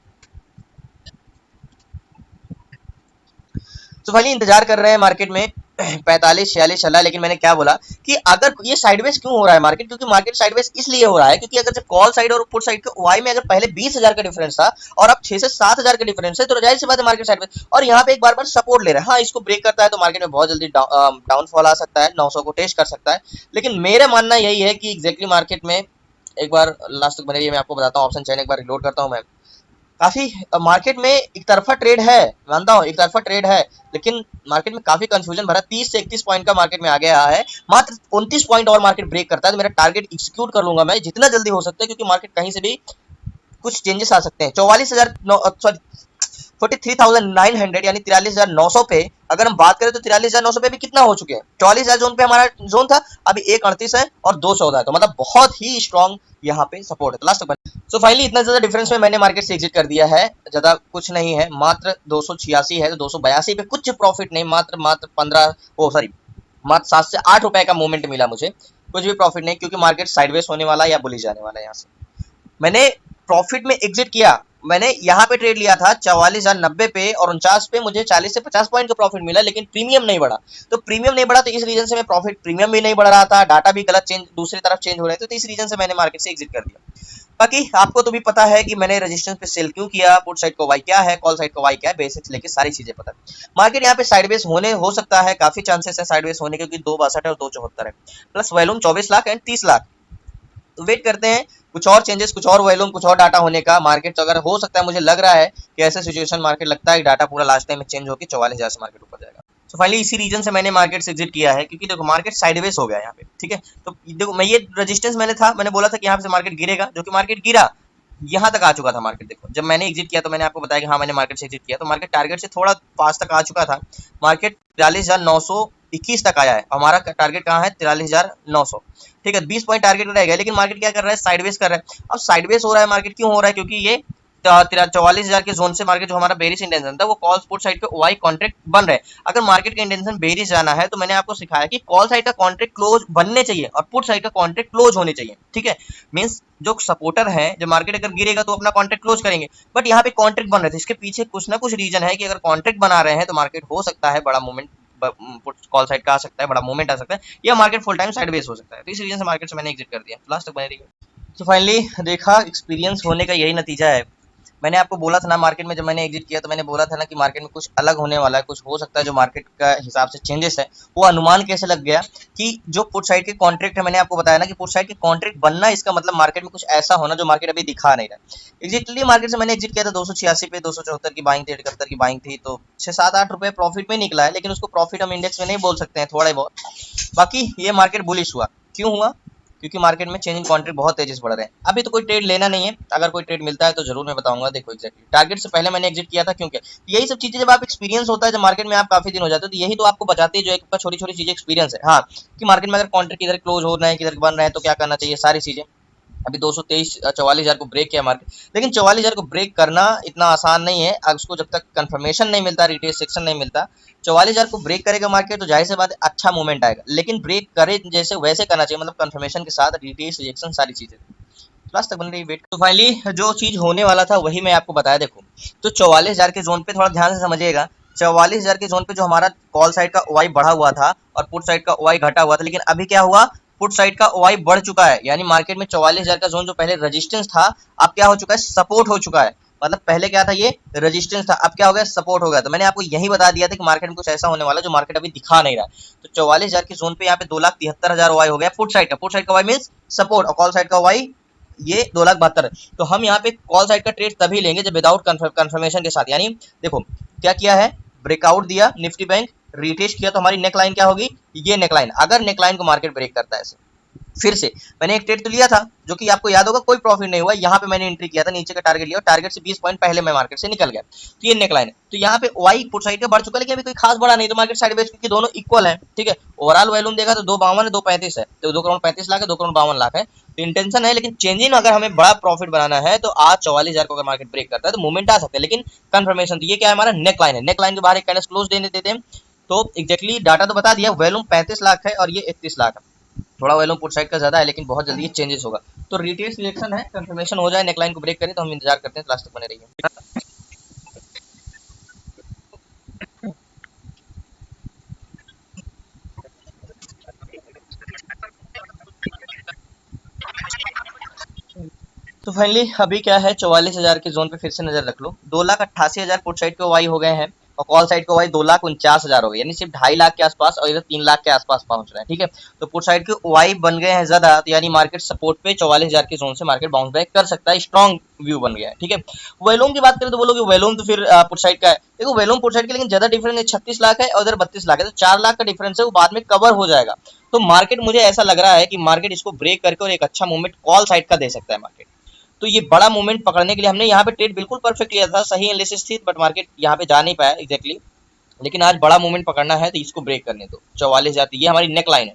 तो भाई इंतजार कर रहे हैं मार्केट में 45-46 चला, लेकिन मैंने क्या बोला कि अगर ये साइडवेज क्यों हो रहा है मार्केट, क्योंकि मार्केट साइडवेज इसलिए हो रहा है क्योंकि अगर जब कॉल साइड और पुट साइड के ओआई में अगर पहले 20,000 का डिफरेंस था और अब 6 से 7,000 का डिफरेंस है, तो जाहिर सी बात है मार्केट साइडवेज, और यहाँ पे एक बार सपोर्ट ले रहा है। हाँ, इसको ब्रेक करता है तो मार्केट में बहुत जल्दी डाउनफॉल आ सकता है, 900 को टेस्ट कर सकता है। लेकिन मेरा मानना यही है कि एग्जैक्टली मार्केट में एक बार लास्ट तक बने रहिए, मैं आपको बताता हूँ ऑप्शन चैन एक बार रिलोड करता हूँ मैं। काफी मार्केट में एक तरफा ट्रेड है, मानता हूँ एक तरफा ट्रेड है, लेकिन मार्केट में काफी कंफ्यूजन भरा, 30 से 31 पॉइंट का मार्केट में आ गया है। मात्र 29 पॉइंट और मार्केट ब्रेक करता है तो मेरा टारगेट एग्जीक्यूट कर लूंगा मैं जितना जल्दी हो सकता है, क्योंकि मार्केट कहीं से भी कुछ चेंजेस आ सकते हैं। 44,000 सॉरी 43,900 यानी 43,900 पे अगर हम बात करें तो 43,900 पे भी कितना हो चुके हैं, 44,000 जोन पे हमारा जोन था, अभी 138 है और 214 है, तो मतलब बहुत ही स्ट्रॉन्ग यहाँ पे सपोर्ट है। तो लास्ट तक सो फाइनली इतना ज्यादा डिफरेंस में मैंने मार्केट से एग्जिट कर दिया है, ज्यादा कुछ नहीं है, मात्र 286 है, तो 282 पे कुछ प्रॉफिट नहीं, मात्र मात्र 15 ओ सॉरी मात्र 7 से 8 रुपए का मूवमेंट मिला मुझे, कुछ भी प्रॉफिट नहीं, क्योंकि मार्केट साइडवेज होने वाला है या बुलिश जाने वाला है। यहाँ से मैंने प्रॉफिट में एग्जिट किया, मैंने यहाँ पे ट्रेड लिया था 44,090 पे और 49 पे मुझे 40 से 50 पॉइंट का प्रॉफिट मिला, लेकिन प्रीमियम नहीं बढ़ा। तो प्रीमियम नहीं बढ़ा तो इस रीजन से मैं प्रॉफिट, प्रीमियम भी नहीं बढ़ रहा था, डाटा भी गलत चेंज दूसरी तरफ चेंज हो रहे थे, तो इस रीजन से मैंने मार्केट से एग्जिट कर दिया। बाकी आपको तो भी पता है कि मैंने रेजिस्टेंस पे सेल क्यों किया, पुट साइड को वाई क्या है, कॉल साइड को वाई क्या है, बेसिक्स लेके सारी चीजें पता है। मार्केट यहाँ पे साइडवेज होने हो सकता है, काफी चांसेस है साइडवेज होने के, क्योंकि 262 है और 274 है, plus volume 24 lakh and 30 lakh. तो वेट करते हैं कुछ और चेंजेस, कुछ और वॉल्यूम, कुछ और डाटा होने का। मार्केट तो अगर हो सकता है, मुझे लग रहा है कि ऐसा सिचुएशन मार्केट लगता है डाटा पूरा लास्ट टाइम में चेंज होकर 44,000 से मार्केट ऊपर जाएगा। तो फाइनली इसी रीजन से मैंने मार्केट से एग्जिट किया है, क्योंकि देखो मार्केट साइडवेज हो गया यहाँ पे, ठीक है। तो देखो मैं ये रेजिस्टेंस मैंने था, मैंने बोला था कि यहाँ से मार्केट गिरेगा, जो कि मार्केट गिरा, यहाँ तक आ चुका था मार्केट। देखो जब मैंने एग्जिट किया तो मैंने आपको बताया कि हाँ मैंने मार्केट से एग्जिट किया, तो मार्केट टारगेट से थोड़ा पास तक आ चुका था, मार्केट 43,921 तक आया है, हमारा टारगेट कहाँ है 43,900, ठीक है। 20 पॉइंट टारगेट रह गया, लेकिन मार्केट क्या कर रहा है, साइडवेज कर रहा है। अब साइडवेज हो रहा है मार्केट, क्यों हो रहा है, क्योंकि ये 44,000 के जोन से मार्केट जो हमारा बेरिश इंटेंशन था वो कॉल स्पोर्ट साइड पे ओआई कॉन्ट्रैक्ट बन रहे हैं। अगर मार्केट का इंटेंशन बेरिश जाना है तो मैंने आपको सिखाया कि कॉल साइड का कॉन्ट्रैक्ट क्लोज बनने चाहिए और पुट साइड का कॉन्ट्रैक्ट क्लोज होने चाहिए, ठीक है। मींस जो सपोर्टर है, जो मार्केट अगर गिरेगा तो अपना कॉन्ट्रैक्ट क्लोज करेंगे, बट यहाँ पे कॉन्ट्रैक्ट बन रहे थे, इसके पीछे कुछ ना कुछ रीजन है कि अगर कॉन्ट्रैक्ट बना रहे हैं तो मार्केट हो सकता है बड़ा मूवमेंट, कॉल साइड का आ सकता है, बड़ा मूवमेंट आ सकता है, या मार्केट फुल टाइम साइडवेज हो सकता है। तो इस रीजन से मार्केट से मैंने एग्जिट कर दिया, लास्ट तक बने रही। तो फाइनली देखा, एक्सपीरियंस होने का यही नतीजा है। मैंने आपको बोला था ना मार्केट में, जब मैंने एग्जिट किया तो मैंने बोला था ना कि मार्केट में कुछ अलग होने वाला है, कुछ हो सकता है जो मार्केट का हिसाब से चेंजेस है। वो अनुमान कैसे लग गया कि जो पुट साइड के कॉन्ट्रैक्ट है, मैंने आपको बताया ना कि पुट साइड के कॉन्ट्रैक्ट बनना, इसका मतलब मार्केट में कुछ ऐसा होना जो मार्केट अभी दिखा नहीं रहा। एग्जैक्टली मार्केट से मैंने एग्जिट किया था 286 पे, 274 की बाइंग थी, 71 की बाइंग थी, तो 6-7-8 रुपए प्रॉफिट में निकला है, लेकिन उसको प्रॉफिट हम इंडेक्स में नहीं बोल सकते हैं, थोड़ा बहुत बाकी ये मार्केट बुलिश हुआ, क्यों हुआ? क्योंकि मार्केट में चेंजिंग कॉन्ट्रैक्ट बहुत तेजी से बढ़ रहे हैं। अभी तो कोई ट्रेड लेना नहीं है, अगर कोई ट्रेड मिलता है तो जरूर मैं बताऊंगा। देखो एग्जैक्टली टारगेट से पहले मैंने एग्जिट किया था, क्योंकि यही सब चीजें जब आप एक्सपीरियंस होता है, जब मार्केट में आप काफी दिन हो जाते हो, तो यही तो आपको बचाती है, जो एक छोटी छोटी चीजें एक्सपीरियंस है। हाँ, कि मार्केट में अगर कॉन्ट्रैक्ट किधर क्लोज हो रहा है, किधर बन रहा है, तो क्या करना चाहिए, सारी चीजें। अभी 223 44,000 को ब्रेक किया मार्केट, लेकिन 44,000 को ब्रेक करना इतना आसान नहीं है। अब उसको जब तक कंफर्मेशन नहीं मिलता, रिटेल सेक्शन नहीं मिलता, 44,000 को ब्रेक करेगा मार्केट तो जाहिर सी बात है अच्छा मूवमेंट आएगा, लेकिन ब्रेक करे जैसे वैसे करना चाहिए, मतलब कंफर्मेशन के साथ रिटेल रिजेक्शन सारी चीजें। लास्ट तक बन रही वेट। तो फाइनली जो चीज होने वाला था वही मैं आपको बताया। देखो, तो 44,000 के जोन पे थोड़ा ध्यान से समझिएगा। 44,000 के जोन पे जो हमारा कॉल साइड का ओआई बढ़ा हुआ था और पुट साइड का ओआई घटा हुआ था, लेकिन अभी क्या हुआ, पुट साइड का ओआई बढ़ चुका है। यानी मार्केट में 44,000 का जोन जो पहले रेजिस्टेंस था, अब क्या हो चुका है, सपोर्ट हो चुका है। मतलब पहले क्या था, ये रेजिस्टेंस था, अब क्या हो गया, सपोर्ट हो गया। तो मैंने आपको यही बता दिया था कि मार्केट में कुछ ऐसा होने वाला जो मार्केट अभी दिखा नहीं रहा। तो 44,000 के जोन पे यहाँ पे 2,73,000 ओआई हो गया पुट साइड का। पुट साइड का ओआई मीन सपोर्ट, और कॉल साइड का ओआई ये 2,72,000 है। तो हम यहाँ पे कॉल साइड का ट्रेड तभी लेंगे जब विदाउट कंफर्मेशन के साथ। यानी देखो क्या किया है, ब्रेकआउट दिया निफ्टी बैंक, रिटेस्ट किया, तो हमारी नेक लाइन क्या होगी, ये नेक लाइन। अगर नेक लाइन को मार्केट ब्रेक करता है ऐसे, फिर से मैंने एक ट्रेड तो लिया था, जो कि आपको याद होगा कोई प्रॉफिट नहीं हुआ। यहाँ पे मैंने एंट्री किया था, नीचे का टारगेट लिया, टारगेट से 20 पॉइंट पहले मैं मार्केट से निकल गया। तो ये नेकलाइन है। तो यहाँ पे वाई पुट साइड का बढ़ चुका है, लेकिन अभी कोई खास बढ़ा नहीं, तो मार्केट साइडवेज, क्योंकि दोनों इक्वल है। ठीक है, ओवरऑल वॉल्यूम देखा तो 252 है, 235 है, तो 2,35,00,000 है, 2,52,00,000 है। तो इंटेंशन है, लेकिन चेंजिंग अगर हमें बड़ा प्रॉफिट बनाना है तो आज 44,000 को अगर मार्केट ब्रेक करता है तो मूवमेंट आ सकता है, लेकिन कंफर्मेशन। तो ये क्या है, हमारा नेक लाइन है। नेक लाइन के बाहर एक कैंडल क्लोज देने देते हैं। तो एग्जैक्टली डाटा तो बता दिया, वॉल्यूम 35 लाख है और ये 31 लाख है। थोड़ा वैल्यूम पुट साइड का ज्यादा है, लेकिन बहुत जल्दी ये चेंजेस होगा। तो रिटेल सिलेक्शन है, कंफर्मेशन हो जाए, नेकलाइन को ब्रेक करें, तो हम इंतजार करते हैं, लास्ट तक बने रहिए। तो फाइनली अभी क्या है, 44,000 के जोन पे फिर से नजर रख लो। 2,88,000 पुट साइड के वाई हो गए हैं, और कॉल साइड के वाई 2,49,000 हो गए, यानी सिर्फ 2.5 लाख के आसपास, और इधर 3 लाख के आसपास पहुंच रहे हैं। ठीक है, तो पुट साइड के वाई बन गए हैं ज्यादा, तो यानी मार्केट सपोर्ट पे 44,000 के जोन से मार्केट बाउंस बैक कर सकता है, स्ट्रॉन्ग व्यू बन गया है। ठीक है, वैल्यूम की बात करें तो बोलोगे वैल्यूम तो फिर पुट साइड का है। देखो वैल्यूम पुट साइड के, लेकिन ज्यादा डिफरेंस है, 36 लाख है और इधर 32 लाख है, तो 4 लाख का डिफरेंस है, वो बाद में कवर हो जाएगा। तो मार्केट, मुझे ऐसा लग रहा है कि मार्केट इसको ब्रेक करके और एक अच्छा मूवमेंट कॉल साइड का दे सकता है मार्केट। तो ये बड़ा मूवमेंट पकड़ने के लिए हमने यहाँ पे ट्रेड बिल्कुल परफेक्ट लिया था, सही एनालिसिस थी, बट मार्केट यहाँ पे जा नहीं पाया एग्जैक्टली। लेकिन आज बड़ा मूवमेंट पकड़ना है तो इसको ब्रेक करने दो। 44,000, ये हमारी नेक लाइन है,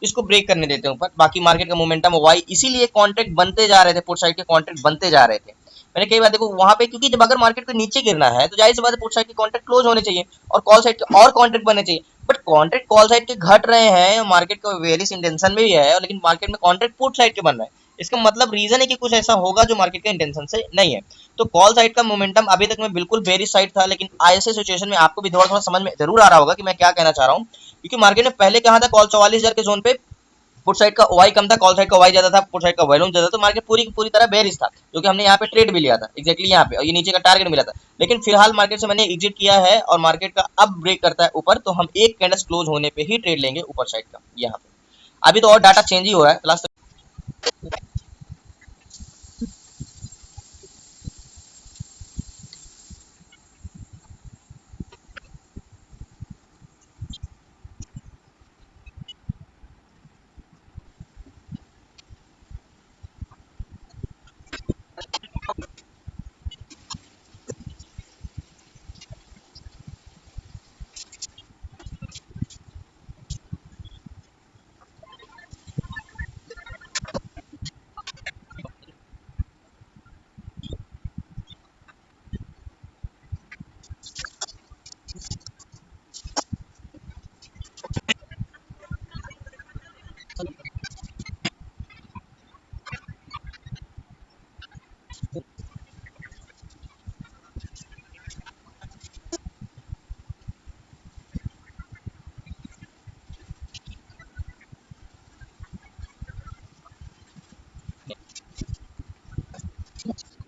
इसको ब्रेक करने देते हैं ऊपर। बाकी मार्केट का मोमेंटम वाई, इसीलिए कॉन्ट्रैक्ट बनते जा रहे थे, पुट साइड के कॉन्ट्रैक्ट बनते जा रहे थे। मैंने कई बार देखो वहां पे, क्योंकि जब अगर मार्केट को नीचे गिरना है तो जाहिर सी बात है पुट साइड के कॉन्ट्रैक्ट क्लोज होने चाहिए और कॉल साइड के और कॉन्ट्रैक्ट बनने चाहिए। बट कॉन्ट्रैक्ट कॉल साइड के घट रहे हैं, मार्केट का वेरियस इंटेंशन में भी है, लेकिन मार्केट में कॉन्ट्रैक्ट पुट साइड के बन रहे हैं। इसका मतलब रीजन है कि कुछ ऐसा होगा जो मार्केट के इंटेंशन से नहीं है। तो कॉल साइड का मोमेंटम अभी तक में बिल्कुल बेरिश साइड था, लेकिन ऐसे सिचुएशन में आपको भी थोड़ा थोड़ा समझ में जरूर आ रहा होगा कि मैं क्या कहना चाह रहा हूँ। क्योंकि मार्केट ने पहले कहा था कॉल 44,000 के जोन पे पुट साइड का ओआई कम था, कॉल साइड का ओआई ज्यादा था, पुट साइड का वॉल्यूम ज्यादा था, तो मार्केट पूरी की पूरी तरह बेरिश था, जो कि हमने यहाँ पे ट्रेड भी लिया था एग्जैक्टली यहाँ पे, और ये नीचे का टारगेट मिला था। लेकिन फिलहाल मार्केट से मैंने एग्जिट किया है और मार्केट का अब ब्रेक करता है ऊपर, तो हम एक कैंडल क्लोज होने पे ही ट्रेड लेंगे ऊपर साइड का यहाँ पे। अभी तो और डाटा चेंज ही हो रहा है लास्ट।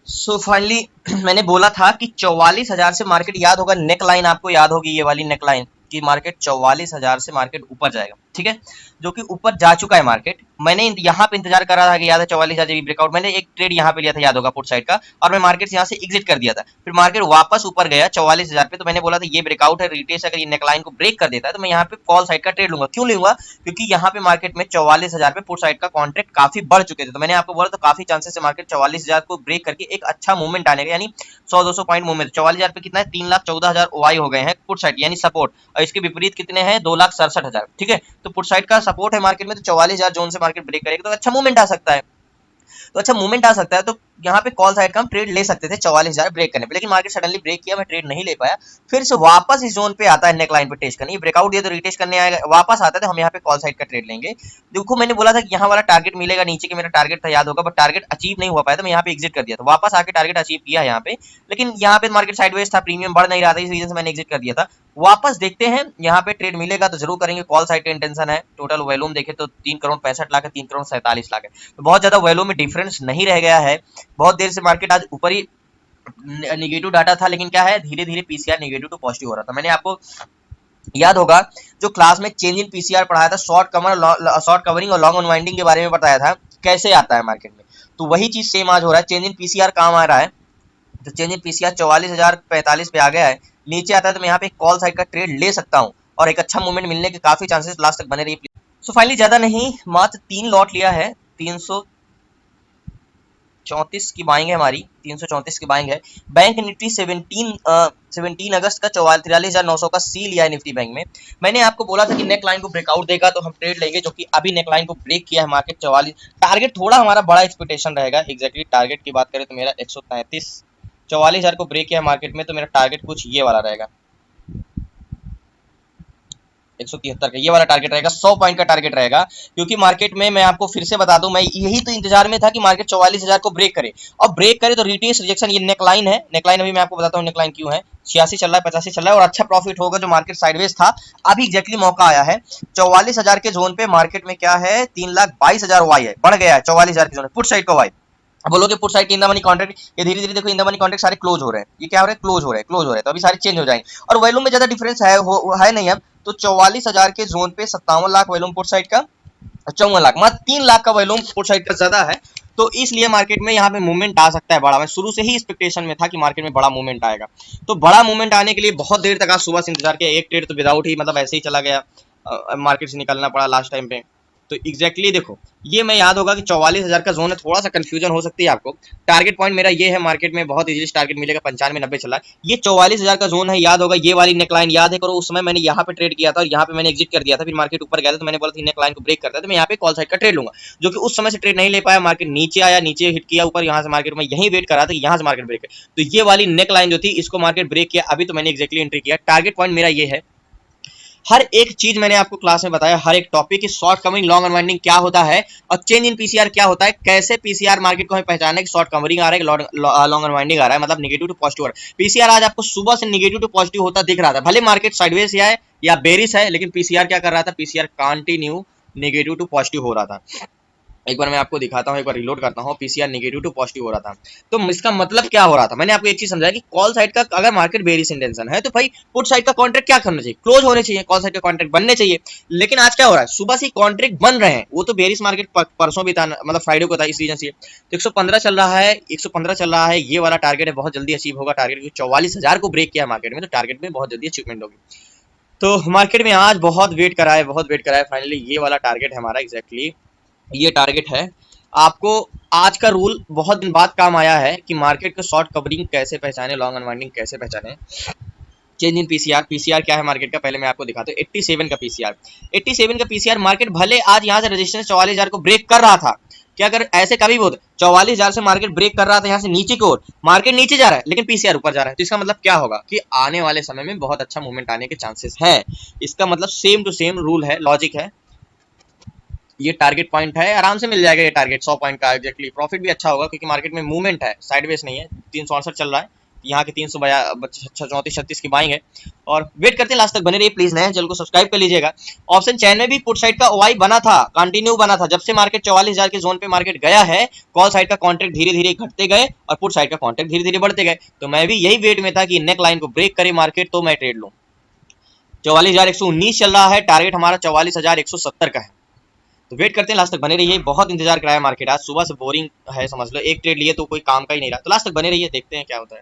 सो फाइनली मैंने बोला था कि 44,000 से मार्केट, याद होगा नेक लाइन, आपको याद होगी ये वाली नेक लाइन, कि मार्केट 44,000 से मार्केट ऊपर जाएगा। ठीक है, जो कि ऊपर जा चुका है मार्केट। मैंने यहाँ पे इंतजार कर रहा था कि याद है 44,000 ब्रेकआउट, मैंने एक ट्रेड यहाँ पे लिया था याद होगा पुट साइड का, और मैं मार्केट से यहाँ से एग्जिट कर दिया था। फिर मार्केट वापस ऊपर गया 44,000 पे, तो मैंने बोला था ये ब्रेकआउट है, रिटेस अगर ये नेकलाइन को ब्रेक कर देता है तो मैं यहाँ पे कॉल साइड का ट्रेड लूंगा। क्यों लूंगा? क्योंकि यहाँ पे मार्केट में 44,000 पे पुट साइड का कॉन्ट्रैक्ट काफी बढ़ चुके थे। तो मैंने आपको बोला तो काफी चांसेस है मार्केट 44,000 को ब्रेक करके एक अच्छा मूवमेंट आने का, यानी 100-200 पॉइंट मूवमेंट। 44,000 पे कितना है, 3,14,000 ओआई हो गए हैं पुट साइड यानी सपोर्ट, और इसके विपरीत कितने हैं, 2,67,000। ठीक है, तो पुट साइड का सपोर्ट है मार्केट में, तो 44,000 जोन से मार्केट ब्रेक करेगा तो अच्छा मूवमेंट आ सकता है। तो अच्छा मूवमेंट आ सकता है, तो यहाँ पे कॉल साइड का हम ट्रेड ले सकते थे 44,000 ब्रेक करने पे, लेकिन मार्केट सडनली ब्रेक किया, मैं ट्रेड नहीं ले पाया। फिर से वापस इस जोन पे आता है नेक लाइन पे टेस्ट करने, ब्रेकआउट दिया तो रिटेस्ट करने आएगा, वापस आता है तो हम यहाँ पे कॉल साइड का ट्रेड लेंगे। देखो मैंने बोला था कि यहाँ वाला टारगेट मिलेगा, नीचे के मेरा टारगेट था याद होगा, बट टारगेट अचीव नहीं हुआ पाया, तो मैं यहाँ पे एग्जिट कर दिया था। वापस आके टारगेट अचीव किया यहाँ पे, लेकिन यहाँ पे मार्केट साइडवेज था, प्रीमियम बढ़ नहीं रहा था, इस रीजन से मैंने एग्जिट कर दिया था। वापस देखते हैं यहाँ पे ट्रेड मिलेगा तो जरूर करेंगे, कॉल साइड का इंटेंशन है। टोटल वॉल्यूम देखे तो 3,65,00,000 है, 3,47,00,000 है, तो बहुत ज्यादा वॉल्यूम में डिफरेंस नहीं रह गया है। बहुत देर से मार्केट आज ऊपर ही निगेटिव डाटा था, लेकिन क्या है धीरे धीरे पीसीआर निगेटिव टू पॉजिटिव हो रहा था। मैंने आपको याद होगा जो क्लास में चेंज इन पीसीआर पढ़ाया था, शॉर्ट कवरिंग और लॉन्ग अनवाइंडिंग के बारे में बताया था कैसे आता है मार्केट में, तो वही चीज सेम आज हो रहा है। चेंज इन पीसीआर काम आ रहा है, तो चेंज इन पीसीआर 44,045 पे आ गया है, नीचे आता है तो मैं यहाँ पे कॉल साइड का ट्रेड ले सकता हूँ, और एक अच्छा मूवमेंट मिलने के काफी चांसेस लास्ट तक बने रही। सो फाइनली ज्यादा नहीं, मात्र 3 लॉट लिया है, 334 की बाइंग है हमारी, 334 की बाइंग है। बैंक निफ्टी 17 अगस्त का 43,900 का सी लिया है निफ्टी बैंक में। मैंने आपको बोला था कि नेक लाइन को ब्रेकआउट देगा तो हम ट्रेड लेंगे, जो कि अभी नेक लाइन को ब्रेक किया है मार्केट 44। टारगेट थोड़ा हमारा बड़ा एक्सपेक्टेशन रहेगा, एग्जैक्टली टारगेट की बात करें तो मेरा 133, 44,000 को ब्रेक किया मार्केट में, तो मेरा टारगेट कुछ ये वाला रहेगा, 173 का ये वाला टारगेट रहेगा, 100 पॉइंट का टारगेट रहेगा। क्योंकि मार्केट में मैं आपको फिर से बता दूं, मैं यही तो इंतजार में था कि मार्केट 44,000 को ब्रेक करे, और ब्रेक करे तो रिटेस्ट रिजेक्शन, ये नेकलाइन है, नेकलाइन अभी मैं आपको बताता हूँ नेकलाइन क्यों है, 86 चल रहा है, 85 चल रहा है, और अच्छा प्रॉफिट होगा जो मार्केट साइडवेज था, अभी एग्जैक्टली मौका आया है। 44,000 के जोन पे मार्केट में क्या है, 3,22,000 वाई है, बढ़ गया है 44,000 के जोन पुट साइड का वाई। अब बोलोगे put side in the money contract, ये धीरे धीरे देखो इन द मनी कॉन्ट्रैक्ट सारे क्लोज हो रहे हैं, ये क्या हो रहा है, क्लोज हो रहे हैं, क्लोज हो रहे हैं, तो अभी सारे चेंज हो जाएंगे, और वॉल्यूम में ज्यादा डिफरेंस है नहीं। अब तो 44,000 के जोन पे 57 लाख वॉल्यूम पुट साइड का, 54 लाख, मतलब 3 लाख का वॉल्यूम पुट साइड का ज्यादा है, तो इसलिए मार्केट में यहाँ पे मूवमेंट आ सकता है बड़ा। मैं शुरू से ही एक्सपेक्टेशन में था कि मार्केट में बड़ा मूवमेंट आएगा, तो बड़ा मूवमेंट आने के लिए बहुत देर तक आज सुबह से इंतजार किया। एक ट्रेड तो विदाउट ही मतलब ऐसे ही चला गया, मार्केट से निकलना पड़ा लास्ट टाइम पे। तो एग्जैक्टली देखो ये मैं याद होगा कि 44,000 का जोन है, थोड़ा सा कंफ्यूजन हो सकती है आपको। टारगेट पॉइंट मेरा ये है, मार्केट में बहुत इजीली टारगेट मिलेगा, 95-90 चला है, ये 44,000 का जोन है, याद होगा ये वाली नेकलाइन याद है करो, उस समय मैंने यहाँ पे ट्रेड किया था और यहाँ पे मैंने एग्जिट कर दिया था, फिर मार्केट ऊपर गया था तो मैंने बोला था नेकलाइन को ब्रेक करता है तो मैं यहाँ पे कॉल साइड का ट्रेड लूंगा, जो कि उस समय से ट्रेड नहीं ले पाया। मार्केट नीचे आया, नीचे हिट किया ऊपर, यहाँ से मार्केट में यही वेट करा था कि यहाँ से मार्केट ब्रेक है, तो ये वाली नेकलाइन जो थी इसको मार्केट ब्रेक किया, अभी तो मैंने एक्जैक्टली एंट्री किया। टारगेट पॉइंट मेरा ये है, हर एक चीज मैंने आपको क्लास में बताया, हर एक टॉपिक की शॉर्ट कवरिंग लॉन्ग अनवाइंडिंग क्या होता है और चेंज इन पीसीआर क्या होता है, कैसे पीसीआर मार्केट को हमें पहचाना है कि शॉर्ट कवरिंग आ रहा है, लॉन्ग अनवाइंडिंग आ रहा है, मतलब नेगेटिव टू पॉजिटिव आ रहा है। पीसीआर आज आपको सुबह से नेगेटिव टू पॉजिटिव होता दिख रहा था, भले मार्केट साइडवेज है या बेरिश है, लेकिन पीसीआर क्या कर रहा था, PCR continue negative to positive हो रहा था। एक बार मैं आपको दिखाता हूँ, एक बार रिलोड करता हूँ, पीसीआर नेगेटिव टू पॉजिटिव हो रहा था। तो इसका मतलब क्या हो रहा था, मैंने आपको एक चीज समझाया कि कॉल साइड का अगर मार्केट बेरिश इंटेंशन है तो भाई पुट साइड का कॉन्ट्रैक्ट क्या करना चाहिए, क्लोज होने चाहिए, कॉल साइड का कॉन्ट्रैक्ट बनने चाहिए। लेकिन आज क्या हो रहा है, सुबह से कॉन्ट्रैक्ट बन रहे हैं, वो तो बेरिश मार्केट परसों भी था, मतलब फ्राइडे को था, इस रीजन से तो 115 चल रहा है, 115 चल रहा है, ये वाला टारगेट है, बहुत जल्दी अचीव होगा टारगेट। 44,000 को ब्रेक किया मार्केट में, तो टारगेट में बहुत जल्दी अचीवमेंट होगी। तो मार्केट में आज बहुत वेट करा है, बहुत वेट करा है, फाइनली ये वाला टारगेट है हमारा, एग्जैक्टली ये टारगेट है। आपको आज का रूल बहुत दिन बाद काम आया है कि मार्केट को शॉर्ट कवरिंग कैसे पहचाने, लॉन्ग अनवाइंडिंग कैसे पहचाने। चेंज इन पीसीआर, पीसीआर क्या है मार्केट का, पहले मैं आपको दिखाता हूँ। 87 का पीसीआर, 87 का पीसीआर, मार्केट भले आज यहाँ से रेजिस्टेंस 44,000 को ब्रेक कर रहा था, क्या अगर ऐसे कभी भी होता 44,000 से मार्केट ब्रेक कर रहा था यहाँ से नीचे की ओर, मार्केट नीचे जा रहा है लेकिन पीसीआर ऊपर जा रहा है, तो इसका मतलब क्या होगा कि आने वाले समय में बहुत अच्छा मूवमेंट आने के चांसेस हैं। इसका मतलब सेम टू सेम रूल है, लॉजिक है। ये टारगेट पॉइंट है, आराम से मिल जाएगा ये टारगेट 100 पॉइंट का, एक्जैक्टली प्रॉफिट भी अच्छा होगा क्योंकि मार्केट में मूवमेंट है, साइडवेज नहीं है। 368 चल रहा है, यहाँ के 334-36 की बाइंग है, और वेट करते हैं लास्ट तक बने रहिए प्लीज। नए चैनल को सब्सक्राइब कर लीजिएगा। ऑप्शन चैन में भी पुट साइड का ओआई बना था, कंटिन्यू बना था, जब से मार्केट 44,000 के जोन पे मार्केट गया है, कॉल साइड का कॉन्ट्रैक्ट धीरे धीरे घटते गए और पुट साइड का कॉन्ट्रैक्ट धीरे धीरे बढ़ते गए। तो मैं भी यही वेट में था कि नेक लाइन को ब्रेक करे मार्केट तो मैं ट्रेड लूं। 44,119 चल रहा है, टारगेट हमारा 44,170 का है। तो वेट करते हैं, लास्ट तक बने रहिए। बहुत इंतजार कराया मार्केट, आज सुबह से बोरिंग है समझ लो, एक ट्रेड लिए तो कोई काम का ही नहीं रहा। तो लास्ट तक बने रहिए, देखते हैं क्या होता है।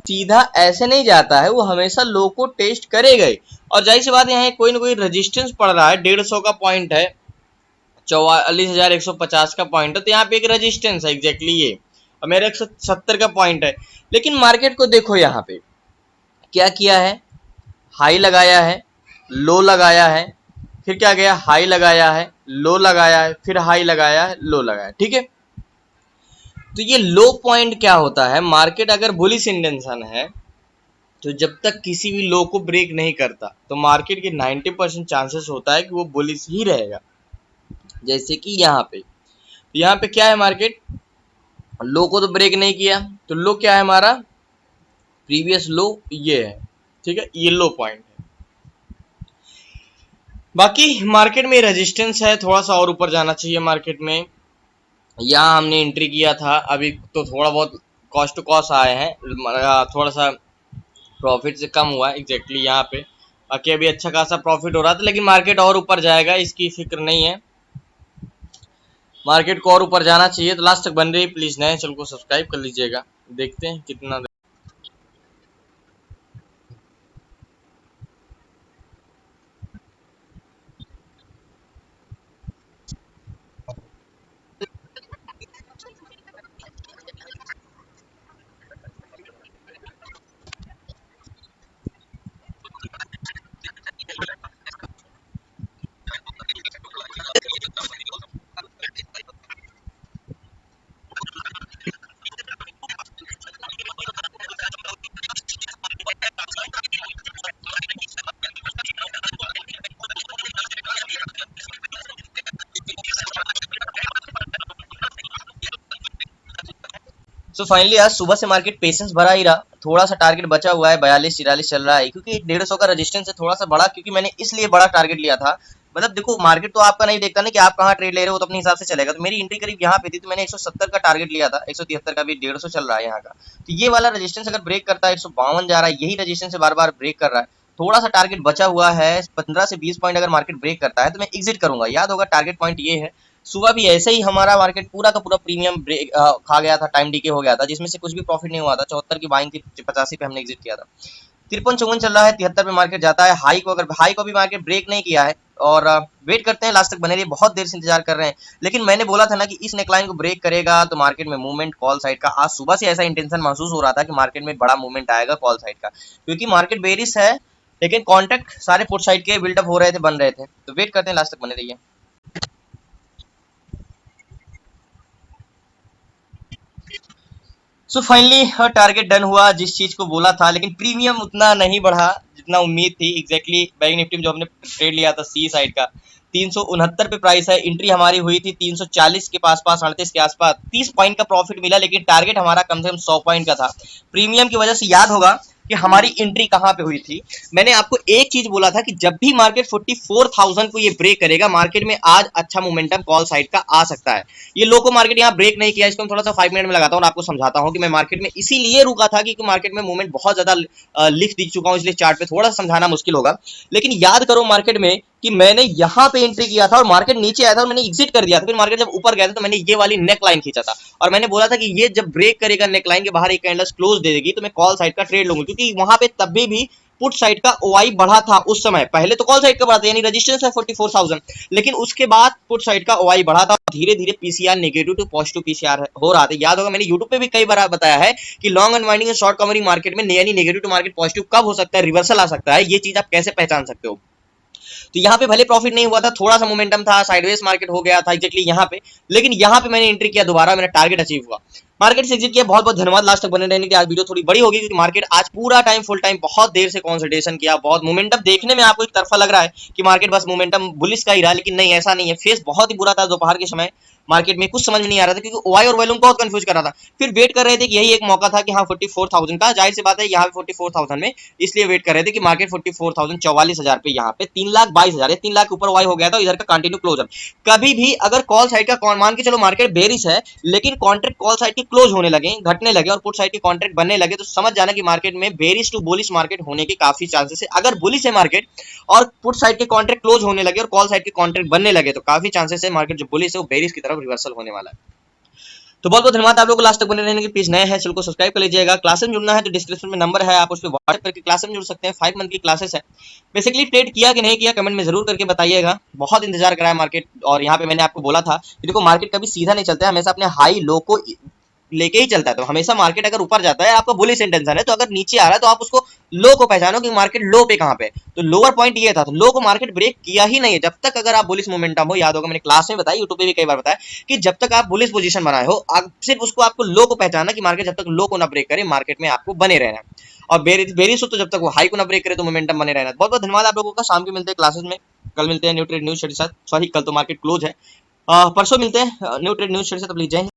सीधा ऐसे नहीं जाता है, वो हमेशा लो को टेस्ट करेगा ही। और जाहिर सी बात है, यहाँ कोई ना कोई रेजिस्टेंस पड़ रहा है, 150 का पॉइंट है, 44,150 का पॉइंट है, तो यहाँ पे एक रेजिस्टेंस है एग्जैक्टली ये, और मेरा 170 का पॉइंट है। लेकिन मार्केट को देखो यहाँ पे क्या किया है, हाई लगाया है, लो लगाया है, फिर क्या गया, हाई लगाया है, लो लगाया है, फिर हाई लगाया है, लो लगाया है, ठीक है। तो ये लो पॉइंट क्या होता है, मार्केट अगर बुलिश इंटेंशन है तो जब तक किसी भी लो को ब्रेक नहीं करता तो मार्केट के 90% चांसेस होता है कि वो बुलिश ही रहेगा। जैसे कि यहाँ पे क्या है, मार्केट लो को तो ब्रेक नहीं किया, तो लो क्या है हमारा, प्रीवियस लो ये है, ठीक है, ये लो पॉइंट है। बाकी मार्केट में रेजिस्टेंस है, थोड़ा सा और ऊपर जाना चाहिए मार्केट में। यहाँ हमने एंट्री किया था, अभी तो थोड़ा बहुत कॉस्ट टू कॉस्ट आए हैं, थोड़ा सा प्रॉफिट से कम हुआ एग्जैक्टली यहाँ पे। बाकी अभी अच्छा खासा प्रॉफिट हो रहा था, लेकिन मार्केट और ऊपर जाएगा इसकी फिक्र नहीं है, मार्केट को और ऊपर जाना चाहिए। तो लास्ट तक बन रही, प्लीज नए चैनल को सब्सक्राइब कर लीजिएगा। देखते हैं कितना। सो फाइनली आज सुबह से मार्केट पेशेंस भरा ही रहा, थोड़ा सा टारगेट बचा हुआ है, 42-43 चल रहा है, क्योंकि 150 का रेजिस्टेंस है थोड़ा सा बड़ा, क्योंकि मैंने इसलिए बड़ा टारगेट लिया था। मतलब देखो, मार्केट तो आपका नहीं देखता ना कि आप कहाँ ट्रेड ले रहे हो, तो अपने हिसाब से चलेगा। तो मेरी एंट्री करीब यहाँ पे थी, तो मैंने 170 का टारगेट लिया था, 173 का भी 150 चल रहा है यहाँ का। तो ये वाला रेजिस्टेंस अगर ब्रेक करता है, 152 जा रहा है, यही रेजिस्टेंस बार बार ब्रेक कर रहा है, थोड़ा सा टारगेट बचा हुआ है, 15 से 20 पॉइंट अगर मार्केट ब्रेक करता है तो मैं एग्जिट करूंगा। याद होगा टारगेट पॉइंट ये है। सुबह भी ऐसे ही हमारा मार्केट पूरा का पूरा प्रीमियम ब्रेक खा गया था, टाइम डीके हो गया था, जिसमें से कुछ भी प्रॉफिट नहीं हुआ था। 74 की बाइंग थी, 85 पे हमने एग्जिट किया था। 53-54 चल रहा है, 73 पे मार्केट जाता है। हाई को भी मार्केट ब्रेक नहीं किया है, और वेट करते हैं, लास्ट तक बने रहिए, बहुत देर से इंतजार कर रहे हैं। लेकिन मैंने बोला था ना कि इस नेकलाइन को ब्रेक करेगा तो मार्केट में मूवमेंट कॉल साइड का, आज सुबह से ऐसा इंटेंशन महसूस हो रहा था कि मार्केट में बड़ा मूवमेंट आएगा कॉल साइड का, क्योंकि मार्केट बेरिश है, लेकिन कॉन्ट्रैक्ट सारे पुट साइड के बिल्डअप हो रहे थे, बन रहे थे। तो वेट करते हैं, लास्ट तक बने रहिए। सो फाइनली टारगेट डन हुआ, जिस चीज को बोला था, लेकिन प्रीमियम उतना नहीं बढ़ा जितना उम्मीद थी। एग्जैक्टली बैंक निफ्टी में जो हमने ट्रेड लिया था सी साइड का, 369 पे प्राइस है, एंट्री हमारी हुई थी 340 के पास पास, 38 के आसपास, 30 पॉइंट का प्रॉफिट मिला, लेकिन टारगेट हमारा कम से कम 100 पॉइंट का था। प्रीमियम की वजह से याद होगा कि हमारी एंट्री कहाँ पे हुई थी। मैंने आपको एक चीज बोला था कि जब भी मार्केट 44,000 को ये ब्रेक करेगा, मार्केट में आज अच्छा मोमेंटम कॉल साइड का आ सकता है। ये लो को मार्केट यहाँ ब्रेक नहीं किया, इसको हम थोड़ा सा 5 मिनट में लगाता हूँ और आपको समझाता हूँ कि मैं मार्केट में इसीलिए रुका था, क्योंकि मार्केट में मूवमेंट बहुत ज्यादा लिख दिख चुका हूँ, इसलिए चार्ट पे थोड़ा सा समझाना मुश्किल होगा। लेकिन याद करो मार्केट में कि मैंने यहाँ पे एंट्री किया था और मार्केट नीचे आया था और मैंने एग्जिट कर दिया था। फिर मार्केट जब ऊपर गया था तो मैंने ये वाली नेक लाइन खींचा था, और मैंने बोला था कि ये जब ब्रेक करेगा नेक लाइन के बाहर एक कैंडल क्लोज दे देगी तो मैं कॉल साइड का ट्रेड लूंगा, क्योंकि वहां पे तब भी पुट साइड का ओआई बढ़ा था उस समय। पहले तो कॉल साइड का बढ़ा था, यानी रजिस्टेंस है 44,000, लेकिन उसके बाद पुट साइड का ओआई बढ़ा था, धीरे धीरे PCR negative to positive PCR हो रहा था। याद होगा मैंने यूट्यूब पे भी कई बार बताया है कि लॉन्ग अनवाइंडिंग और शॉर्ट कवरिंग मार्केट में यानी नेगेटिव टू मार्केट पॉजिटिव कब हो सकता है, रिवर्सल आ सकता है, ये चीज आप कैसे पहचान सकते हो। तो यहाँ पे भले प्रॉफिट नहीं हुआ था, थोड़ा सा मोमेंटम था, साइडवेज मार्केट हो गया था एग्जैक्टली यहाँ पे, लेकिन यहाँ पे मैंने एंट्री किया दोबारा, मेरा टारगेट अचीव हुआ। मार्केट से एग्जिट किया। बहुत बहुत धन्यवाद लास्ट तक बने रहने के। आज वीडियो थोड़ी बड़ी होगी क्योंकि मार्केट आज पूरा टाइम फुल टाइम बहुत देर से कंसल्टेशन किया। बहुत मोमेंटम देखने में आपको एक तरफा लग रहा है कि मार्केट बस मोमेंटम बुलिश का ही रहा, लेकिन नहीं, ऐसा नहीं है। फेस बहुत ही बुरा था दोपहर के समय, मार्केट में कुछ समझ में नहीं आ रहा था क्योंकि ओआई और वॉल्यूम बहुत कंफ्यूज कर रहा था। फिर वेट कर रहे थे कि यही एक मौका था कि हाँ 44,000 का, जाहिर सी बात है यहाँ पे 44,000 में, इसलिए वेट कर रहे थे कि मार्केट 44,000 44,000 पे यहाँ पे 3,22,000 या 3 लाख के ऊपर वाई हो गया था, इधर का कंटिन्यू क्लोजर। कभी भी अगर कॉल साइड का मान के चलो मार्केट बेरिश है, लेकिन कॉन्ट्रैक्ट कॉल साइड के क्लोज होने लगे, घटने लगे और पुट साइड के कॉन्ट्रैक्ट बनने लगे, तो समझ जाना कि मार्केट में बेरिश टू बुलिश मार्केट होने के काफी चांसेस है। अगर बुलिश है मार्केट और पुट साइड के कॉन्ट्रैक्ट क्लोज होने लगे और कॉल साइड के कॉन्ट्रैक्ट बनने लगे, तो काफी चांसेस है मार्केट जो बुलिश है वो बेरिश की तरफ रिवर्सल होने वाला है। तो बहुत बहुत धन्यवाद आप लोगों को लास्ट तक बने रहने के। प्लीज नए हैं चैनल को सब्सक्राइब कर लीजिएगा। क्लासेस में जुड़ना है तो डिस्क्रिप्शन में नंबर है, आप उस पर व्हाट्सएप करके क्लासेस में जुड़ सकते हैं। 5 मंथ की क्लासेस है। बेसिकली ट्रेड किया कि नहीं किया कमेंट में जरूर करके बताइएगा। बहुत इंतजार कराया मार्केट, और यहाँ पे मैंने आपको बोला था कि देखो मार्केट कभी सीधा नहीं चलता है, हमेशा अपने हाई लो को लेके ही चलता है। तो हमेशा मार्केट अगर ऊपर जाता है, आपका बुलिश इंटेंशन है, तो अगर नीचे आ रहा है तो आप उसको लो को पहचानो कि मार्केट लो पे कहां पे। तो लोअर पॉइंट ये था, तो लो को मार्केट ब्रेक किया ही नहीं है जब तक अगर आप बुलिश मोमेंटम हो। याद होगा मैंने क्लास में बताया, यूट्यूब पे भी कई बार बताया कि जब तक आप बुलिश पोजीशन बनाए हो, आप सिर्फ उसको आपको लो को पहचाना कि मार्केट जब तक लो को ना ब्रेक करे, मार्केट में आपको बने रहना है। और बेरिश हो तो जब तक वो हाई को ना ब्रेक करे तो मोमेंटम बने रहना है। बहुत बहुत धन्यवाद आप लोगों का। शाम के मिलते हैं क्लासेस में। कल मिलते हैं न्यू ट्रेड न्यूज के साथ। सॉरी, कल तो मार्केट क्लोज है। परसों मिलते हैं न्यू ट्रेड न्यूज से। तब लीजिए।